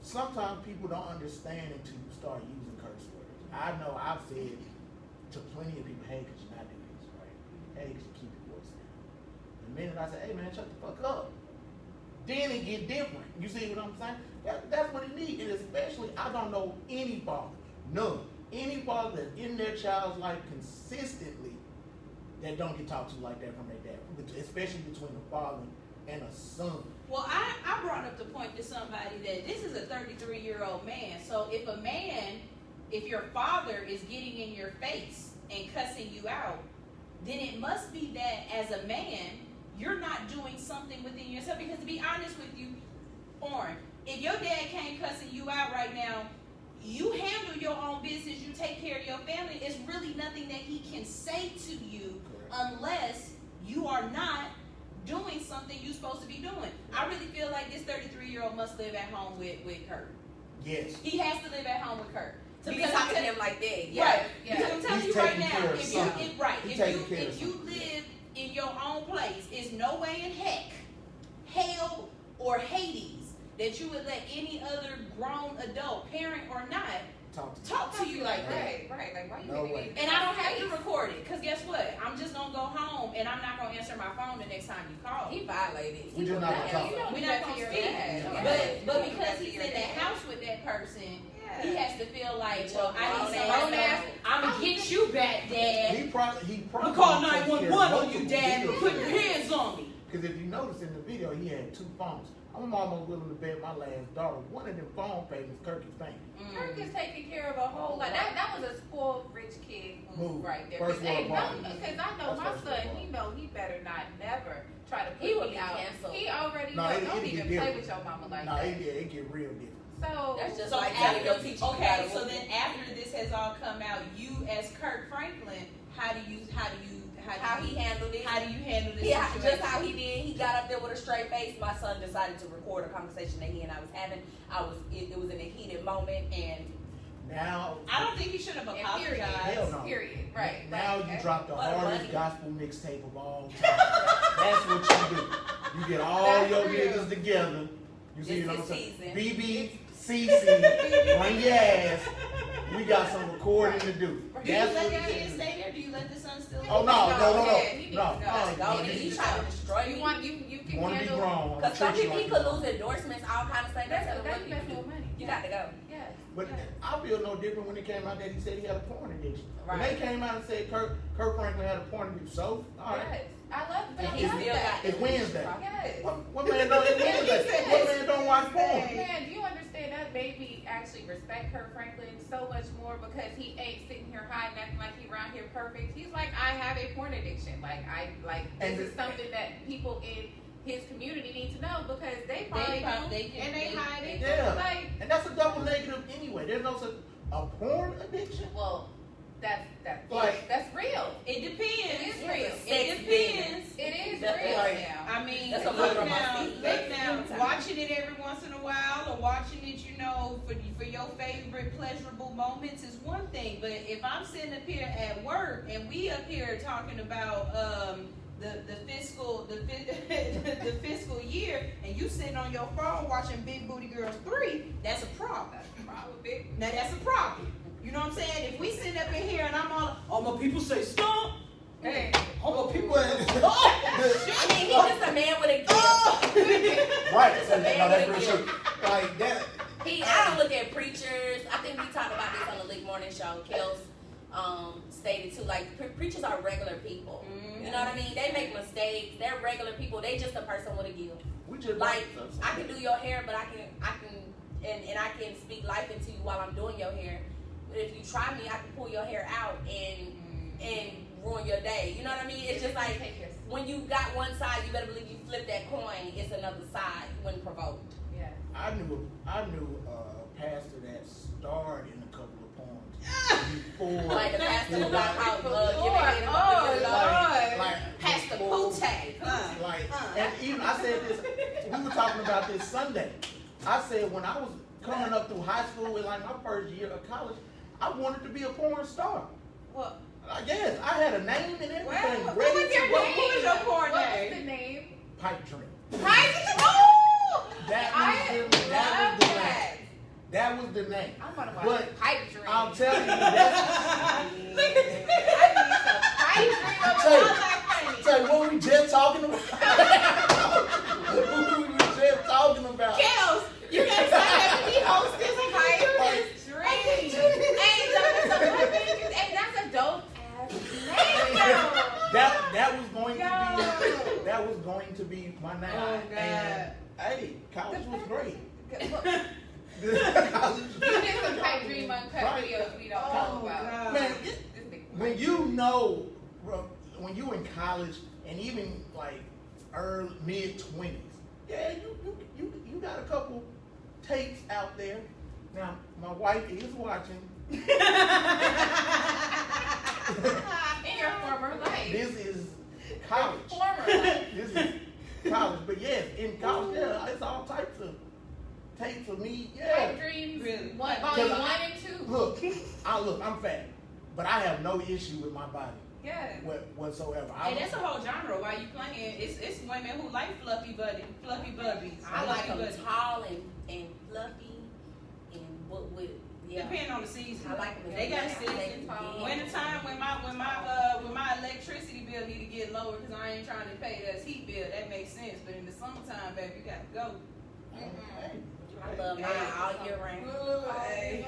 sometimes people don't understand until you start using curse words. I know I've said to plenty of people, hey, could you not do this, right? Hey, could you keep your voice down? The minute I say, hey man, shut the fuck up, then it get different. You see what I'm saying? That's what it needs. And especially, I don't know any father, none, any father that's in their child's life consistently that don't get talked to like that from their dad, especially between a father and a son. Well, I brought up the point to somebody that this is a 33-year-old man. So if your father is getting in your face and cussing you out, then it must be that as a man, you're not doing something within yourself. Because to be honest with you, Oren, if your dad came cussing you out right now, you handle your own business, you take care of your family. It's really nothing that he can say to you unless you are not doing something you're supposed to be doing. I really feel like this 33-year-old must live at home with Kurt. Yes. He has to live at home with Kurt. To be talking to him like that. Yeah. Right. Yeah. Because I'm telling He's you right taking now, care of if something. you live in your own place, it's no way in heck, hell, or Hades that you would let any other grown adult, parent or not, talk to you like that. Right. Like, why you No making way. me- And I don't have to record it, because guess what? I'm just going to go home and I'm not going to answer my phone the next time you call. He violated. We just not gonna talk. You don't We're do not that to going to your speak. dad. But because he's in that house with that person, he has to feel like, well, I need Grown somebody ass. else. I'm going to get you back, Dad. He probably I'm call takes care of 911 on you, multiple Dad, for bills. putting your hands on me. Because if you notice in the video, he had 2 phones. I'm almost willing to bet my last daughter, one of them phone payments, Kirk is paying. Kirk is taking care of a whole lot. That was a spoiled rich kid move right there. First world problem. Because I know my son, he better not never try to put He will me be out. canceled. He already No, don't it even get play different. with your mama like No, that. it get real different. So That's just So like telling your after, teacher you okay, gotta so move. then after this has all come out, you as Kirk Franklin, how do you How he handled it. how do you handle this Yeah, situation? just how he did. He got up there with a straight face. My son decided to record a conversation that he and I was having. It was in a heated moment, and Now, I don't think he should have and apologized. Hell no. period. Right. Now Like, you drop the What a hardest money. gospel mixtape of all time. That's what you do. You get all That's your real. niggas together. You see, It's what I'm his saying? season. BB, CC, bring your ass. We got some recording to do. Do you That's let what the you kids do. stay there? Do you let the son still? Oh no, no. Yeah, he needs to No. go. go. You He tried to destroy You me. want you You can want to be handle. grown. Because some treat you people he like could you. lose endorsements, all kind of stuff. That's That's that's what messing with money. you got to go. Yes. But yes. I feel no different when it came out that he said he had a porn addiction. When Right. they came out and said Kirk Franklin had a porn addiction, so all right. Yes. I love And that. he I love still that. got It's Wednesday. Yes. What man don't? It's Wednesday. What man don't watch porn? Man, do you understand that made me actually respect Kirk Franklin so much more because he ain't sitting here hiding acting like he around here perfect. He's like, I have a porn addiction. And This is something that people in his community need to know because they probably do and they hide it. Yeah. Like, And that's a double negative anyway. There's no such a porn addiction. well, that's Like- that's real. It depends. It is real. It depends. It is That's real like- now. I mean, That's a look murder on my now, feet. look now, Anytime. watching it every once in a while or watching it, for your favorite pleasurable moments is one thing. But if I'm sitting up here at work and we up here talking about the fiscal the fiscal year and you sitting on your phone watching Big Booty Girls 3, that's a problem. Probably. Now that's a problem. You know what I'm saying? If we sitting up in here and I'm all my people say stop. Hey. All my people. I mean, he's just a man with a gift. Right. So, no, Man that's with a real gift. true. Like that. I don't look at preachers. I think we talked about this on the League Morning Show. Kels stated too, like preachers are regular people. You know what I mean? They make mistakes. They're regular people. They just a person with a gift. We just Like I can do your hair, but I can speak life into you while I'm doing your hair. But if you try me, I can pull your hair out and ruin your day. You know what I mean? It's just like when you got one side, you better believe you flip that coin. It's another side when provoked. Yeah. I knew a pastor that starred in a couple of porns before. Like the pastor who got caught like Pastor before- Pote. Like, and even I said this. We were talking about this Sunday. I said when I was coming up through high school in like my first year of college, I wanted to be a porn star. What? Yes, I had a name and everything Well, ready who was your to go. name? Who was your porn What name? was the name? Pipe dream. Oh! That was the name. I'm gonna watch But Pipe Dream. I'm telling you that. Tell you what we just talking about. What we were just talking about. Kels, you gotta sign up to be hostess of Pipe Dream. Hey, that's a dope ass name. That was going to be my name. Oh, God. And, hey, college was great. You did some Pipe Dream uncut Right. videos we don't Oh, talk about. God. Man, This big- when you know, bro, when you in college and even like early mid-20s, yeah, you got a couple tapes out there. Now my wife is watching. In your former life. This is college. Former life. This is college, but yes, in college, yeah, it's all types of tapes of me. Yeah. Pipe Dreams, Really? volume 1 and 2. Look, I'm fat, but I have no issue with my body Yeah. whatsoever. Hey, that's a whole genre. Why you playing? It's women who like fluffy bubbies. I like them bubbies. tall and fluffy and with yeah. Depending on the season. I like them. They got Yeah, seasons. I like them. Wintertime when my electricity bill need to get lower because I ain't trying to pay that heat bill. That makes sense. But in the summertime, baby, you gotta go. I love mine all year round. Hey.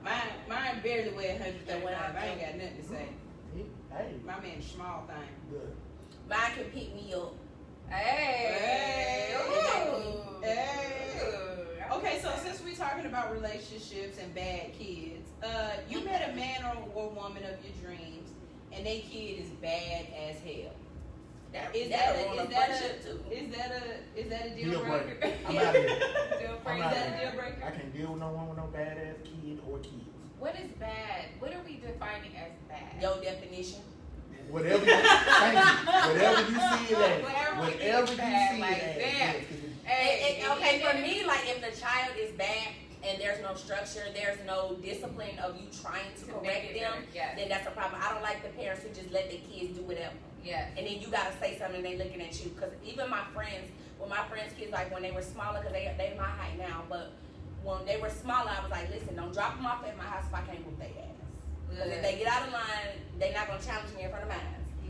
Mine barely weigh 135. I ain't got nothing to say. Hey, My man, small thing. good. Mine can pick me up. Hey. Hey. Hey. Okay, so since we're talking about relationships and bad kids, you met a man or woman of your dreams, and their kid is bad as hell. Is that a deal breaker? I'm out of here. Deal I'm breaker. out Is that of a here. deal breaker? I can't deal with no one with no badass kid or kids. What is bad? What are we defining as bad? Your definition. Whatever you, thank you. Whatever you see it as. Whatever we Whatever you bad see like it as. that. Yes, 'cause it- Hey, Okay, for me, like if the child is bad and there's no structure, there's no discipline of you trying to correct them, Yes. then that's a problem. I don't like the parents who just let their kids do whatever. Yes. And then you gotta say something and they looking at you. Cause even my friends, when my friends' kids, like when they were smaller, cause they my height now, but when they were smaller, I was like, listen, don't drop them off at my house if I can't whoop their ass. Cause if they get out of line, they not gonna challenge me in front of mine.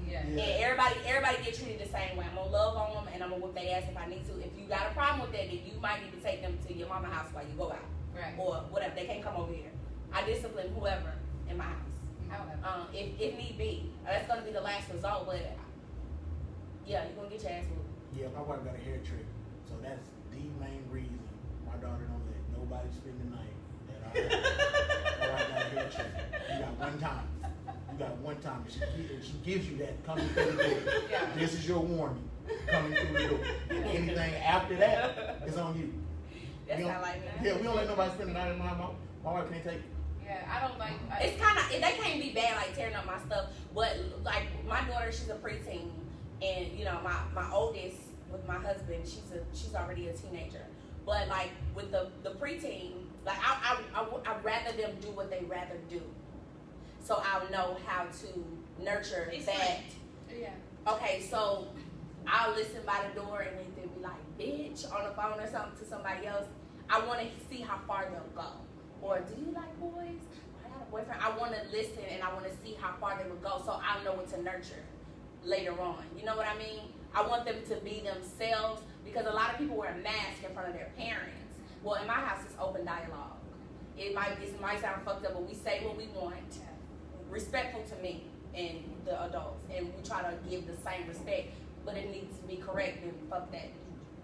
Yeah. Yeah. And everybody get treated the same way. I'm gonna love on them and I'm gonna whip their ass if I need to. If you got a problem with that, then you might need to take them to your mama house while you go out. Right. Or whatever, they can't come over here. I discipline whoever in my house. However. If need be. That's gonna be the last result, but yeah, you're gonna get your ass whooped. Yeah, my wife got a hair trick, so that's the main reason my daughter don't let nobody spend the night at our house. My wife got a hair trick. You got one time. You got one time. And she gives you that coming through the door. Yeah. This is your warning. Coming through the door. Anything after that is on you. That's We don't- not like me. Yeah, we don't let nobody spend the night at my house. My wife can't take it. Yeah, I don't like. It's kind of, they can't be bad like tearing up my stuff, but like my daughter, she's a preteen, and you know my oldest with my husband, she's already a teenager. But like with the preteen, like I'd rather them do what they rather do, so I'll know how to nurture It's that. like- Yeah. Okay, so I'll listen by the door and they'll be like, bitch, on the phone or something to somebody else. I want to see how far they'll go. Or, do you like boys? I got a boyfriend. I want to listen and I want to see how far they will go so I'll know what to nurture later on. You know what I mean? I want them to be themselves because a lot of people wear masks in front of their parents. Well, in my house, it's open dialogue. It might sound fucked up, but we say what we want, respectful to me and the adults, and we try to give the same respect, but it needs to be correct, and fuck that,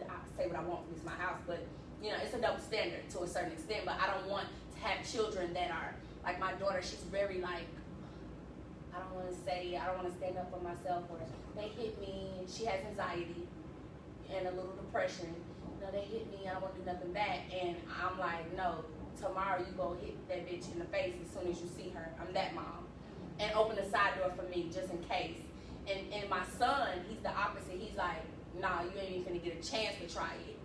I say what I want, it's my house, but, you know, it's a double standard to a certain extent, but I don't want to have children that are, like my daughter, she's very like, I don't want to stand up for myself, or they hit me, and she has anxiety, and a little depression, you know, they hit me, I don't want to do nothing back, and I'm like, no, tomorrow you go hit that bitch in the face as soon as you see her, I'm that mom. And open the side door for me just in case. And my son, he's the opposite. He's like, nah, you ain't even gonna get a chance to try it.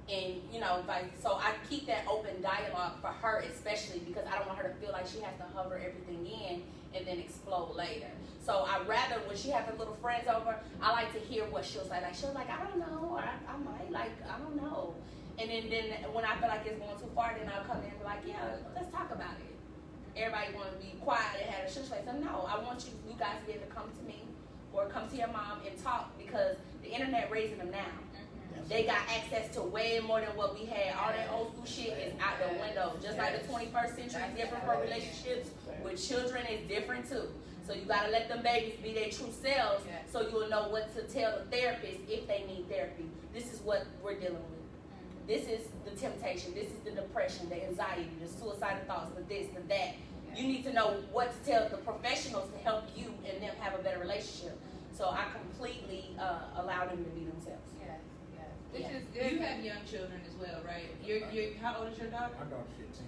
And you know, like, so I keep that open dialogue for her especially because I don't want her to feel like she has to hover everything in and then explode later. So I rather when she has her little friends over, I like to hear what she'll say. Like she'll like, I don't know, or I might like, I don't know. And then when I feel like it's going too far, then I'll come in and be like, yeah, let's talk about it. Everybody want to be quiet and have a shush face. So no, I want you guys to be able to come to me or come to your mom and talk because the internet raising them now. They got access to way more than what we had. All that old school shit is out the window. Just like the 21st century is different for relationships with children is different too. So you gotta let them babies be their true selves so you'll know what to tell the therapist if they need therapy. This is what we're dealing with. This is the temptation, this is the depression, the anxiety, the suicidal thoughts, the this, the that. You need to know what to tell the professionals to help you and them have a better relationship. So I completely allow them to be themselves. Which Yeah. is good. You have young children as well, right? You're how old is your daughter? My daughter's 15.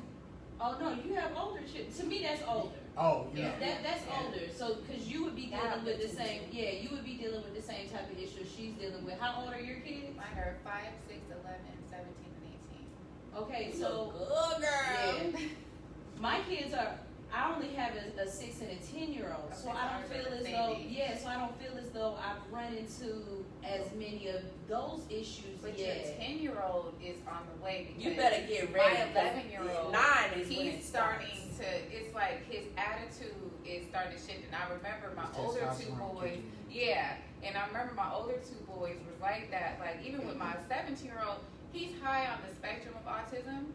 Oh no, you have older children. To me, that's older. Oh, yeah. That's older. So, because you would be Yeah, dealing with the 15. same, you would be dealing with the same type of issues she's dealing with. How old are your kids? Mine are 5, 6, 11, 17, and 18. Okay, You so look good, girl. yeah. My kids are. I only have a 6 and a 10-year-old, so Okay, I don't so feel they're as the though same age. so I don't feel as though I've run into as many of those issues But yet. your 10-year-old is on the way because You better get my ready. 11-year-old, 9 is when it he's starts. starting to. It's like his attitude is starting to shift. And I remember my It's older two testosterone boys. kicking in. Yeah, and I remember my older two boys was like that. Like even with my 17-year-old, he's high on the spectrum of autism.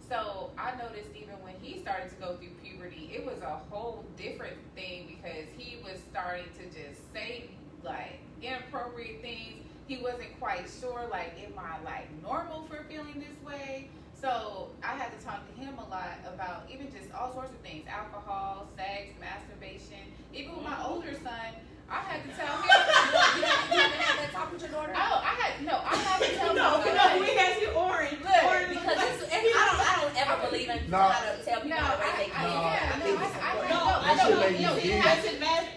So I noticed even when he started to go through puberty, it was a whole different thing because he was starting to just say like inappropriate things, he wasn't quite sure, like, am I like normal for feeling this way? So I had to talk to him a lot about even just all sorts of things, alcohol, sex, masturbation. Even with my older son, I had to tell him. You haven't had that talk with your daughter? Oh, I had to tell No, him. we have you orange. Look, Orange. Because I don't ever believe in No. how to tell people how to raise their kids.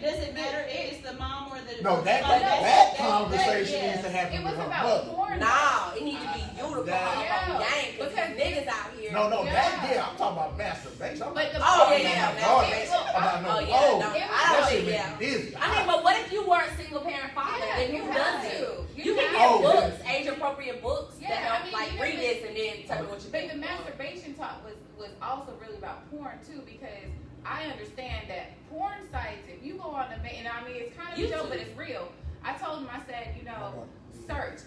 Does it matter if it's the mom or the No, that conversation needs to happen It with was her about mother. porn. No, it needs to be beautiful. That- on gang, because Because niggas out here. No, Yeah. I'm talking about masturbation. I'm But the Oh, point yeah, is, yeah, about no, Oh, yeah, no, it was- I don't that shit think, make yeah. me dizzy. I mean, but what if you were a single parent father? Yeah, Then you who have does it? to. You can have get to. books, age appropriate books Yeah, that I don't mean, like even read the- this and then tell me what you But think. the masturbation talk was also really about porn too, because I understand that porn sites, if you go on the and I mean it's kind of a joke, but it's real. I told him, I said,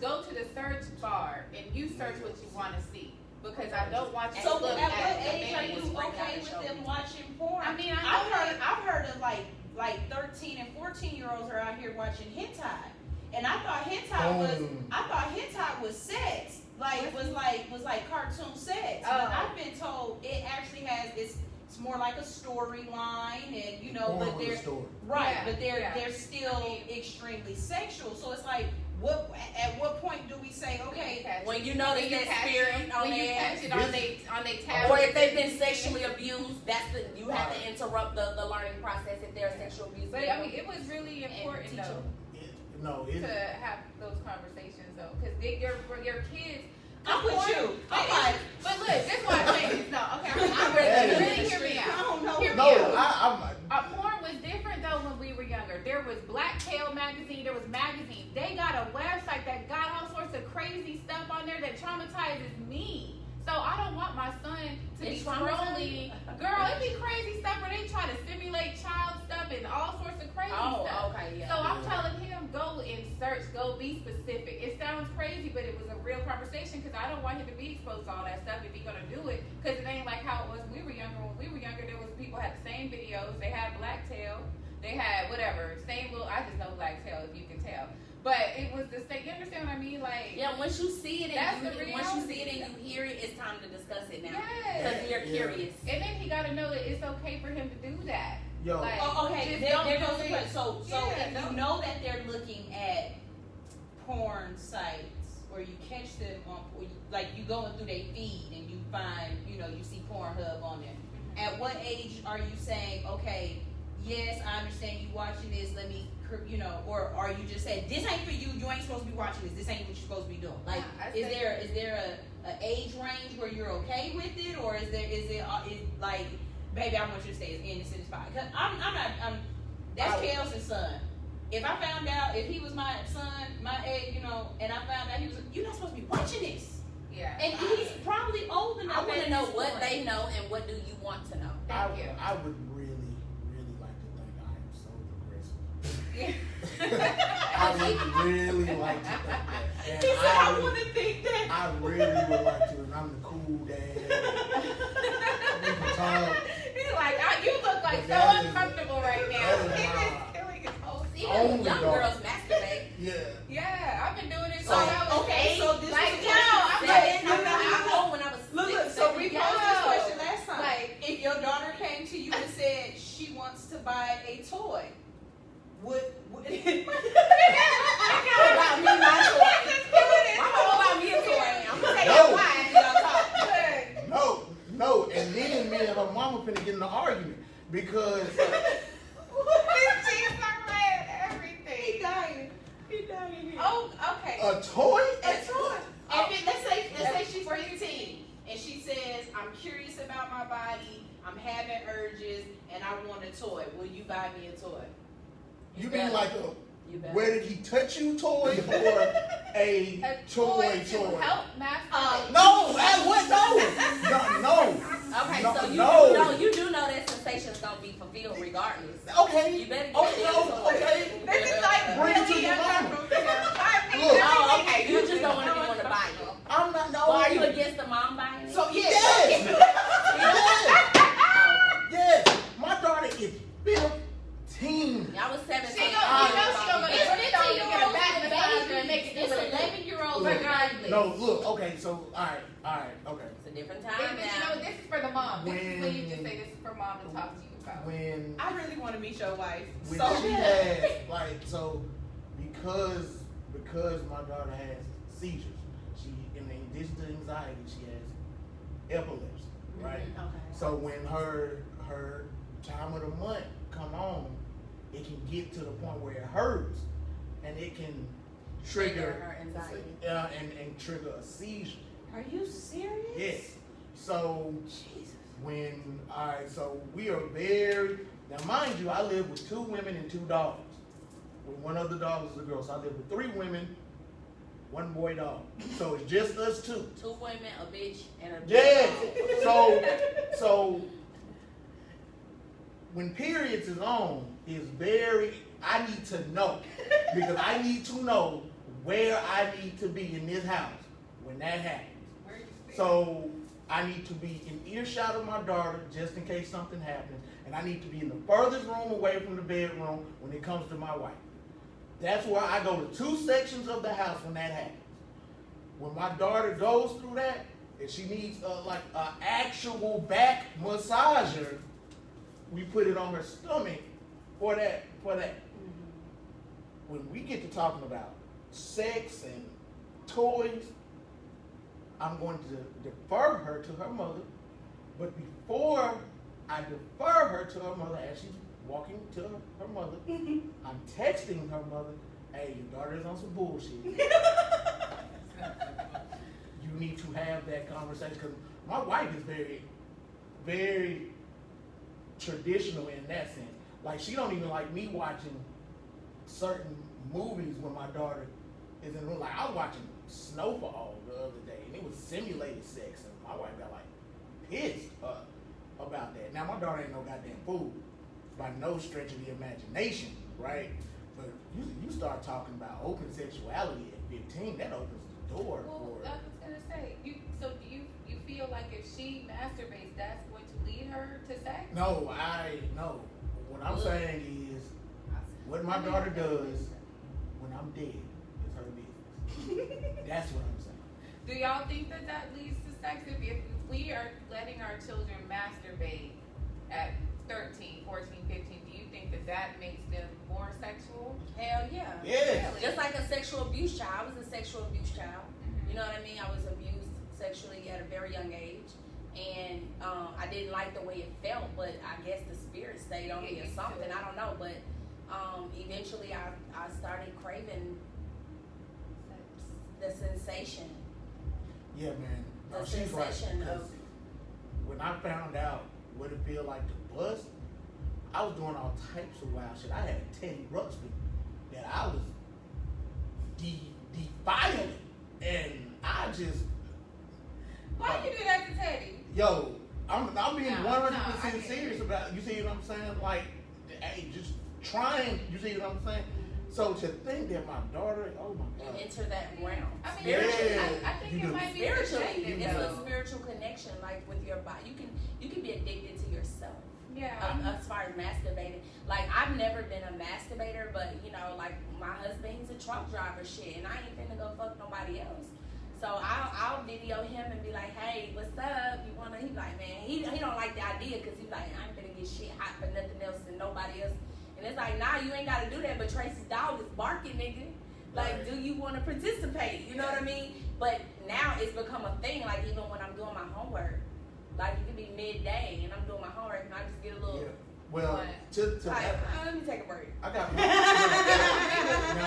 go to the search bar and you search what you want to see, because I don't want you So to look at at what age the are you videos. okay with them watching porn? I mean, I've heard of like 13 and 14-year-olds are out here watching hentai, and I thought hentai was sex, was like cartoon sex. But I've been told it actually it's more like a storyline, and but they're right, Yeah, but yeah. they're still extremely sexual. So it's like, at what point do we say, okay? When you notice that spirit on when you their catch it on they tablet, or if they've been sexually abused, you have to interrupt the learning process if they're sexual abuse. But I mean, it was really important teach though No, to have those conversations though, because your kids. I'm with you. I'm like, But look, this is why I say this. No, okay, I'm That really is- hear me I out. don't know. Hear me no, out. Porn was different though when we were younger. There was Blacktail magazine, there was magazines. They got a website that got all sorts of crazy stuff on there that traumatizes me. So I don't want my son to be scrolling. Girl, it be crazy stuff where they try to simulate child stuff and all sorts of crazy stuff. Oh, okay, yeah. So I'm telling him, go and search, go be specific. It sounds crazy, but it was a real conversation because I don't want him to be exposed to all that stuff if he's gonna do it. Because it ain't like how it was when we were younger. When we were younger, there was people had the same videos. They had Blacktail. They had whatever. Same little, I just know Blacktail if you can tell. But it was the same. You understand what I mean? Like, yeah, once you see it that's and the once you see reality. it and you hear it, it's time to discuss it now. yes. Because you're curious. And then he got to know that it's okay for him to do that. Yo, Like, Okay, just there don't goes do the it. question. So Yeah, if you don't- know that they're looking at porn sites, or you catch them on, like you going through their feed and you find, you see Pornhub on there. At what age are you saying, okay, yes, I understand you watching this, let me, or are you just saying, this ain't for you, you ain't supposed to be watching this what you're supposed to be doing? Like, is there a age range where you're okay with it, or is like, baby, I want you to stay as innocent as possible? Cause that's Kelsey's son. If I found out, if he was my son, my age, and I found out you're not supposed to be watching this. Yeah. And he's probably old enough. I want to know what they know and what do you want to know. I Thank you. would really, really like to think I am so progressive. Yeah. I would really like to think that. And He said, I would- want to think that. I really would like to, and I'm the cool dad. We can talk. He's like, you look like But so that is- uncomfortable right now. that is He's my- just killing his whole Even Only young dog. girls masturbate. Yeah. Yeah, I've been doing it So, since I was okay, 8. so this like, is no, what I'm you like, said. I know when I was Look, 6, so we 7 posed this question Yo. last time. Like- if your daughter came to you and said she wants to buy a toy, would About me, my toy. My mama bought me a toy. I'm gonna tell No. you why after y'all talk. No, and then me and her mama finna get in an argument because everything. He dying here. Oh, okay. a toy. Let's say she's 15 and she says, I'm curious about my body, I'm having urges, and I want a toy. Will you buy me a toy? You mean like You better. where did he touch you toy or a A toy to help masturbate. No, what? No. Okay, No, so no. you do know that sensation's gonna be fulfilled regardless. Okay. You better get Okay. This is like Bring it to really your mama. uncomfortable. Look. Oh, okay. You just don't want to be one to buy you. I'm not. No. Well, are you against the mom buying it? So, Yes. Yes. My daughter is 15. Y'all was 17. She gonna get a back massage and make it It's look right, okay. It's a different This, time this, now. this is for the mom. This is when you When- just say this is for mom to talk to you about. When I really want to meet your wife. when So she bad. had like so because my daughter has seizures, she in addition to anxiety, she has epilepsy, right? Okay. So when her time of the month come on, it can get to the point where it hurts, and it can trigger her anxiety. and trigger a seizure. Are you serious? Yes. So Jesus. so we are very, now mind you, I live with 2 women and 2 daughters. With one other dog is a girl, so I live with 3 women, 1 boy dog. So it's just us 2. 2 women, a bitch, and a Yes. So when periods is on, is very, I need to know, because I need to know where I need to be in this house when that happens. Where you stay? So I need to be in earshot of my daughter just in case something happens, and I need to be in the furthest room away from the bedroom when it comes to my wife. That's where I go to 2 sections of the house when that happens. When my daughter goes through that, and she needs like an actual back massager, we put it on her stomach for that. When we get to talking about sex and toys, I'm going to defer her to her mother. But before I defer her to her mother, as she's walking to her mother, I'm texting her mother, hey, your daughter is on some bullshit. You need to have that conversation. Because my wife is very, very traditional in that sense. Like, she don't even like me watching certain movies when my daughter is in the room. Like, I was watching Snowfall the other day, and it was simulated sex, and my wife got like pissed about that. Now my daughter ain't no goddamn fool by no stretch of the imagination, right? But you start talking about open sexuality at 15, that opens the door Well, for. I was gonna say, so do you feel like if she masturbates, that's going to lead her to sex? No. What I'm saying is, what my daughter does when I'm dead is her business. That's what I'm saying. Do y'all think that that leads to sex? If we are letting our children masturbate at 13, 14, 15, do you think that that makes them more sexual? Hell yeah. Yes. Really? Just like a sexual abuse child. I was a sexual abuse child. You know what I mean? I was abused sexually at a very young age. And I didn't like the way it felt, but I guess the spirit stayed on me or something. I don't know. But eventually I started craving the sensation. Yeah, man. The No, she's right. sensation 'Cause of- when I found out what it feel like to bust, I was doing all types of wild shit. I had a Teddy Ruxpin that I was defiling, and I just Why you do that to Teddy? yo, I'm being No, 100% I get serious it. about it. You see what I'm saying? Like, hey, just trying. You see what I'm saying? So to think that my daughter, oh my and god, enter that realm. I mean, Spiritually. Yeah. I think You it do. might be Spiritually, subjective, it's though. a spiritual connection, like with your body. You can be addicted to yourself. Yeah. As far as masturbating, like I've never been a masturbator, but you know, like my husband, he's a truck driver, shit, and I ain't finna go fuck nobody else. So I'll video him and be like, hey, what's up? You wanna? He like, man, he don't like the idea because he's like, I ain't finna get shit hot for nothing else and nobody else. And it's like, nah, you ain't gotta do that. But Tracy's dog is barking, nigga. Like, Right. do you want to participate? You know what I mean? But now it's become a thing. Like even when I'm doing my homework, like it could be midday and I'm doing my homework and I just get a little. yeah. Well, What? to Like, that, let me take a break. I got. Now,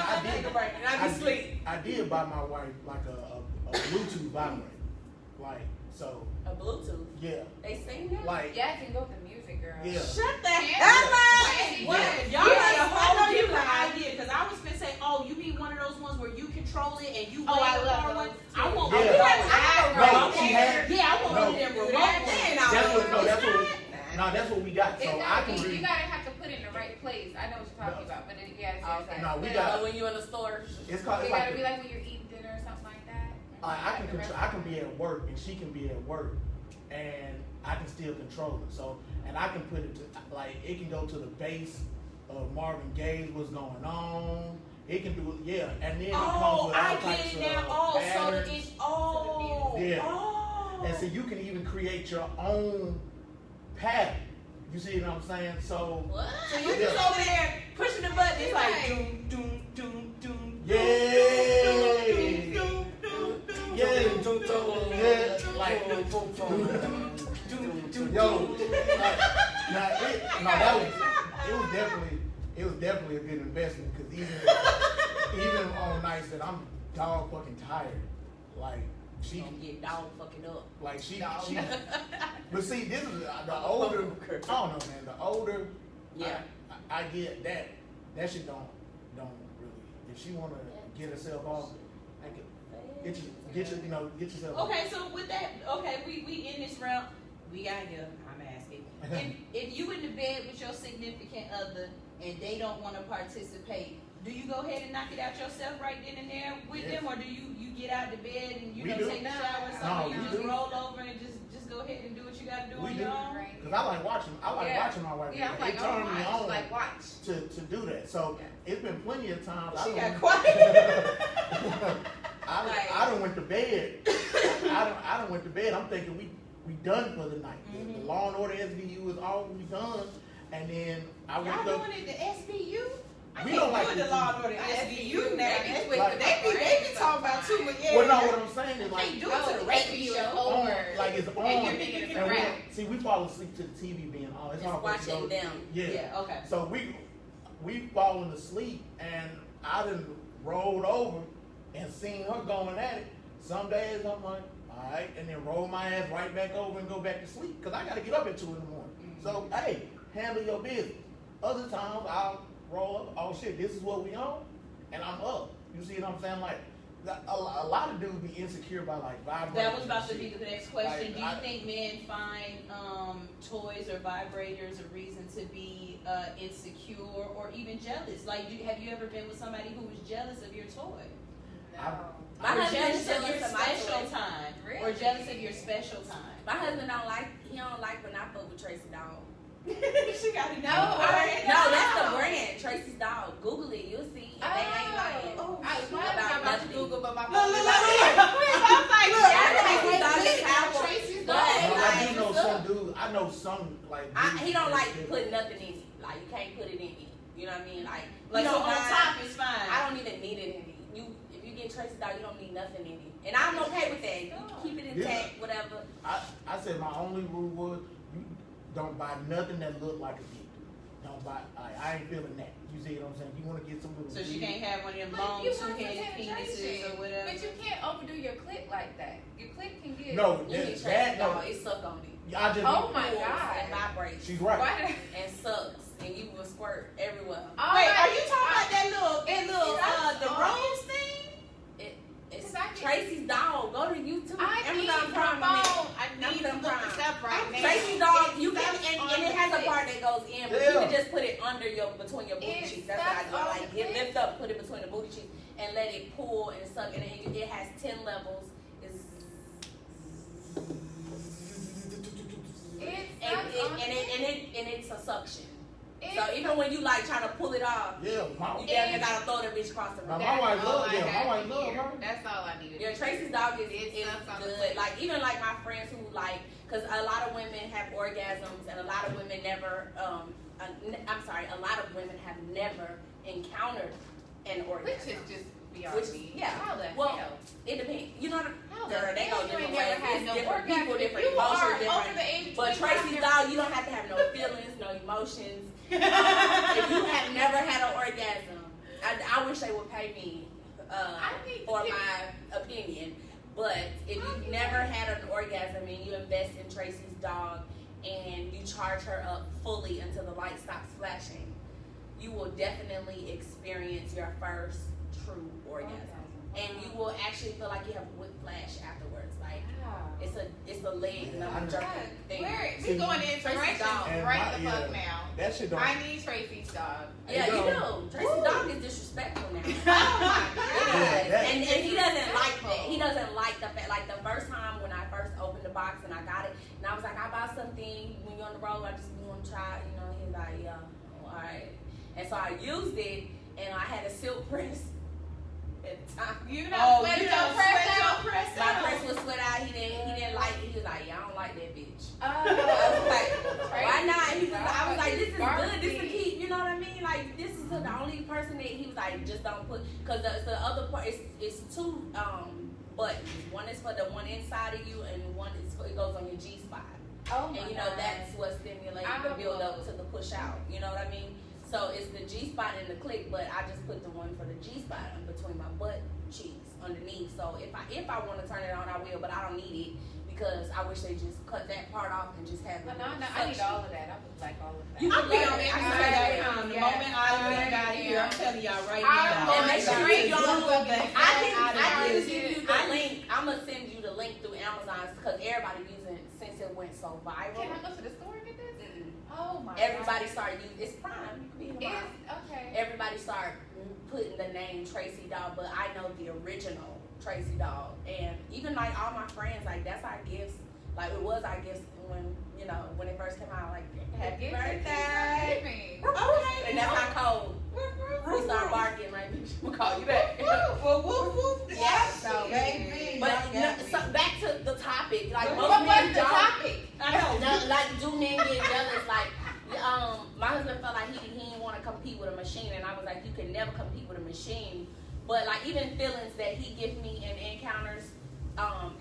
I Take did. a break and I be sleep. I did buy my wife like a Bluetooth vibrator, like so. A Bluetooth. Yeah, They sing that? like Yeah, I can go with the music, girl. yeah. Shut the Yeah. hell up! Yeah. What? Yeah. Y'all got a Yeah. whole I know you different right. idea because I was gonna say, oh, you be one of those ones where you control it and you Oh, I lay love forward. those I want Yeah. one of those. No, she had- Yeah, I want no. one of them remote ones. That's what. No, that's what. Nah. No, that's what we got. So It I gotta can be, read. you gotta have to put it in the right place. I know what you're talking about, but it, yeah, it's Okay. No, we but got- So when you're in the store, It's called. It It's gotta like. be like when you're eating dinner or something like that. I can control. I can be at work and she can be at work, and I can still control it. So, and I can put it to like it can go to the base of Marvin Gaye's what's going on. It can do yeah, and then it comes Oh, with all I types get it of now. Oh, so patterns. it's oh, Yeah. oh. And so you can even create your own pattern. You see what I'm saying? So What? So you just over there pushing the button. It's like doom, doom, doom, doom. Yay! Doom, doom, doom, Yeah, doom, doom, doom, yeah, doom, like doom, doom, doom, yo, doom. it was definitely a good investment because even on nights that I'm dog fucking tired, like she Gonna get dog fucking up. like she but see this is the older I don't know man the older Yeah. I get that shit don't really if she wanna get herself off I can get yourself off. Okay, so with that, okay, we in this round. We got here. I'm asking if you in the bed with your significant other and they don't want to participate. Do you go ahead and knock it out yourself right then and there with Yes. them, or do you get out the bed and you We know do. take a shower or No, something, we you just do. roll over and just go ahead and do what you got to do We on do. your own? Cause I like watching my wife. Yeah, I'm it like, turned me on like watch. to do that. So it's been plenty of times She I got don't quiet. I done went to bed. I done went to bed. I'm thinking we done for the night. The Law and Order SVU is all we done, and then I went Y'all up. doing it the SVU? I We can't don't like do it the to law do- and order SVU now. They be Like- They be talking about too much. Yeah. Well, no, what I'm saying is Can't like do it to the radio show. on, like it's on. And you're thinking it's and we- around. see, we fall asleep to the TV being on. It's Just hard for us to watching go- them. Yeah. Yeah. Okay. So we fallen asleep, and I done rolled over and seen her going at it. Some days I'm like, all right, and then roll my ass right back over and go back to sleep because I got to get up at 2 in the morning. So hey, handle your business. Other times I'll roll up. Oh shit, this is what we on, and I'm up. You see what I'm saying? Like a lot of dudes be insecure by like vibrators. That was about to and be shit. the next question. Like, Do you I- think men find toys or vibrators a reason to be insecure or even jealous? Like, have you ever been with somebody who was jealous of your toy? I- My Or husband's jealous of your jealous of my special toy. time? Or Really? jealous of your special time? My husband don't like when I fuck with Tracy Dog. She got to know. No, that's the brand, Tracy's Dog. Google it, you'll see. If they ain't lying. Oh, I was about about nothing. to Google, but my Look, phone look, is look, like, look. I was like, Yeah, yeah. Tracy's Dog is Listen, powerful. Tracy's But, Dog. No, I like, do know look, some dudes. I know some like. he don't like dudes putting nothing in it. Like, you can't put it in it. You know what I mean? Like Like, you so don't on mind- top is fine. I don't even need it in it. If you get Tracy Dog, you don't need nothing in it. And I'm okay with that. You can keep it intact, whatever. I said my only rule was you don't buy nothing that look like a gift. Don't buy. I ain't feeling that. You see what I'm saying? You want to get some little. So she gift. can't have one of them But long you want some two-headed penises penetration. or whatever. But you can't overdo your clit like that. Your clit can get. No, You need that Tracy no. Dog. It suck on it. I just. Oh my Pulls God. and vibrates. She's right. Why did And sucks. And you will squirt everywhere. Wait, are you talking about that little the Oh. rose thing? It's 'Cause I can- Tracy's Dog. Go to YouTube. I need Amazon my Prime. phone. I need to Amazon look Prime. this up right now. Tracy's Dog, It you can, sucks and on it has the a part that goes in, but you Yeah. can just put it under between your booty It cheeks. That's what I sucks do. I on like the get clit. lift up, put it between the booty cheeks, and let it pull and suck. And it has 10 levels. It's, It and sucks on the clit. it's a suction. It So even when you like trying to pull it off, Yeah, my, you damn near gotta throw that bitch across the Now, room. my wife That's all love- I yeah, my had wife to love hear. her. That's all I needed. Yeah, Tracy's Dog is It sucks on the good. clit. Like even like my friends who like, cause a lot of women have orgasms and a lot of women never. I'm sorry, a lot of women have never encountered an orgasm. Which is just beyond Which- me. yeah. How the Well, hell? It depends. You know, How girl, the they hell go you different ain't ways. never had It's no different orgasm? people, If different you emotions, are different. over the age of But 25, Tracy's you're- Dog, you don't have to have no feelings, no emotions. If you have never had an orgasm, I wish they would pay me I need to for get- my opinion. But if you've never had an orgasm and you invest in Tracy's Dog and you charge her up fully until the light stops flashing, you will definitely experience your first true orgasm. And you will actually feel like you have whiplash afterwards. Like it's a leg Yeah, I number know. jerking thing. We See, going into Tracy's directions Dog. And right my- the yeah. fuck now. That shit don't. I need Tracy's Dog. Yeah, You you know. do. Tracy's Dog is disrespectful now. Oh my It God. is. that- And he doesn't like that. He doesn't like the fact, like the first time when I first opened the box and I got it, and I was like, I bought something when you're on the road, I just want to try, you know, he's like, yeah, alright. And so I used it, and I had a silk press, at the time. You know, sweat your press out. My press was sweat out. He didn't like it. He was like, yeah, I don't like that bitch. Oh, I was like, why not? I was like, this is good. Garbage. This is the key. You know what I mean? Like, this is the only person that he was like, just don't put. Because the other part, it's two buttons. One is for the one inside of you, and one is for, it goes on your G spot. oh my And you know, God. that's what stimulates the build up to the push out. You know what I mean? So it's the G spot and the click, but I just put the one for the G spot in between my butt cheeks underneath. So if I want to turn it on, I will, but I don't need it because I wish they just cut that part off and just have it. No, I need all of that. I would like all of that. You I'll be on I Amazon.com the moment I got here. I'm telling y'all right I'm now. going And make sure to you don't Google the I heck can out of give it. you the link. I'm gonna send you the link through Amazon because everybody using it since it went so viral. Can I go to the store and get this? Mm-mm. Oh my Everybody God. started using it's Prime. You can be in the It's, Prime. okay. Everybody started putting the name Tracy Dog, but I know the original Tracy Dog, and even like all my friends, like that's our gifts. Like it was our gifts when when it first came out. Like happy birthday, Okay. and that's how cold. We start barking like we'll call you back. Well, whoop, whoop. Yeah, so, baby. But y'all got me. so back to the topic. Like What most What men was the don't. topic? I know. No, like do men get jealous? Like my husband felt like he didn't want to compete with a machine, and I was like, you can never compete with a machine. But like even feelings that he gives me in encounters,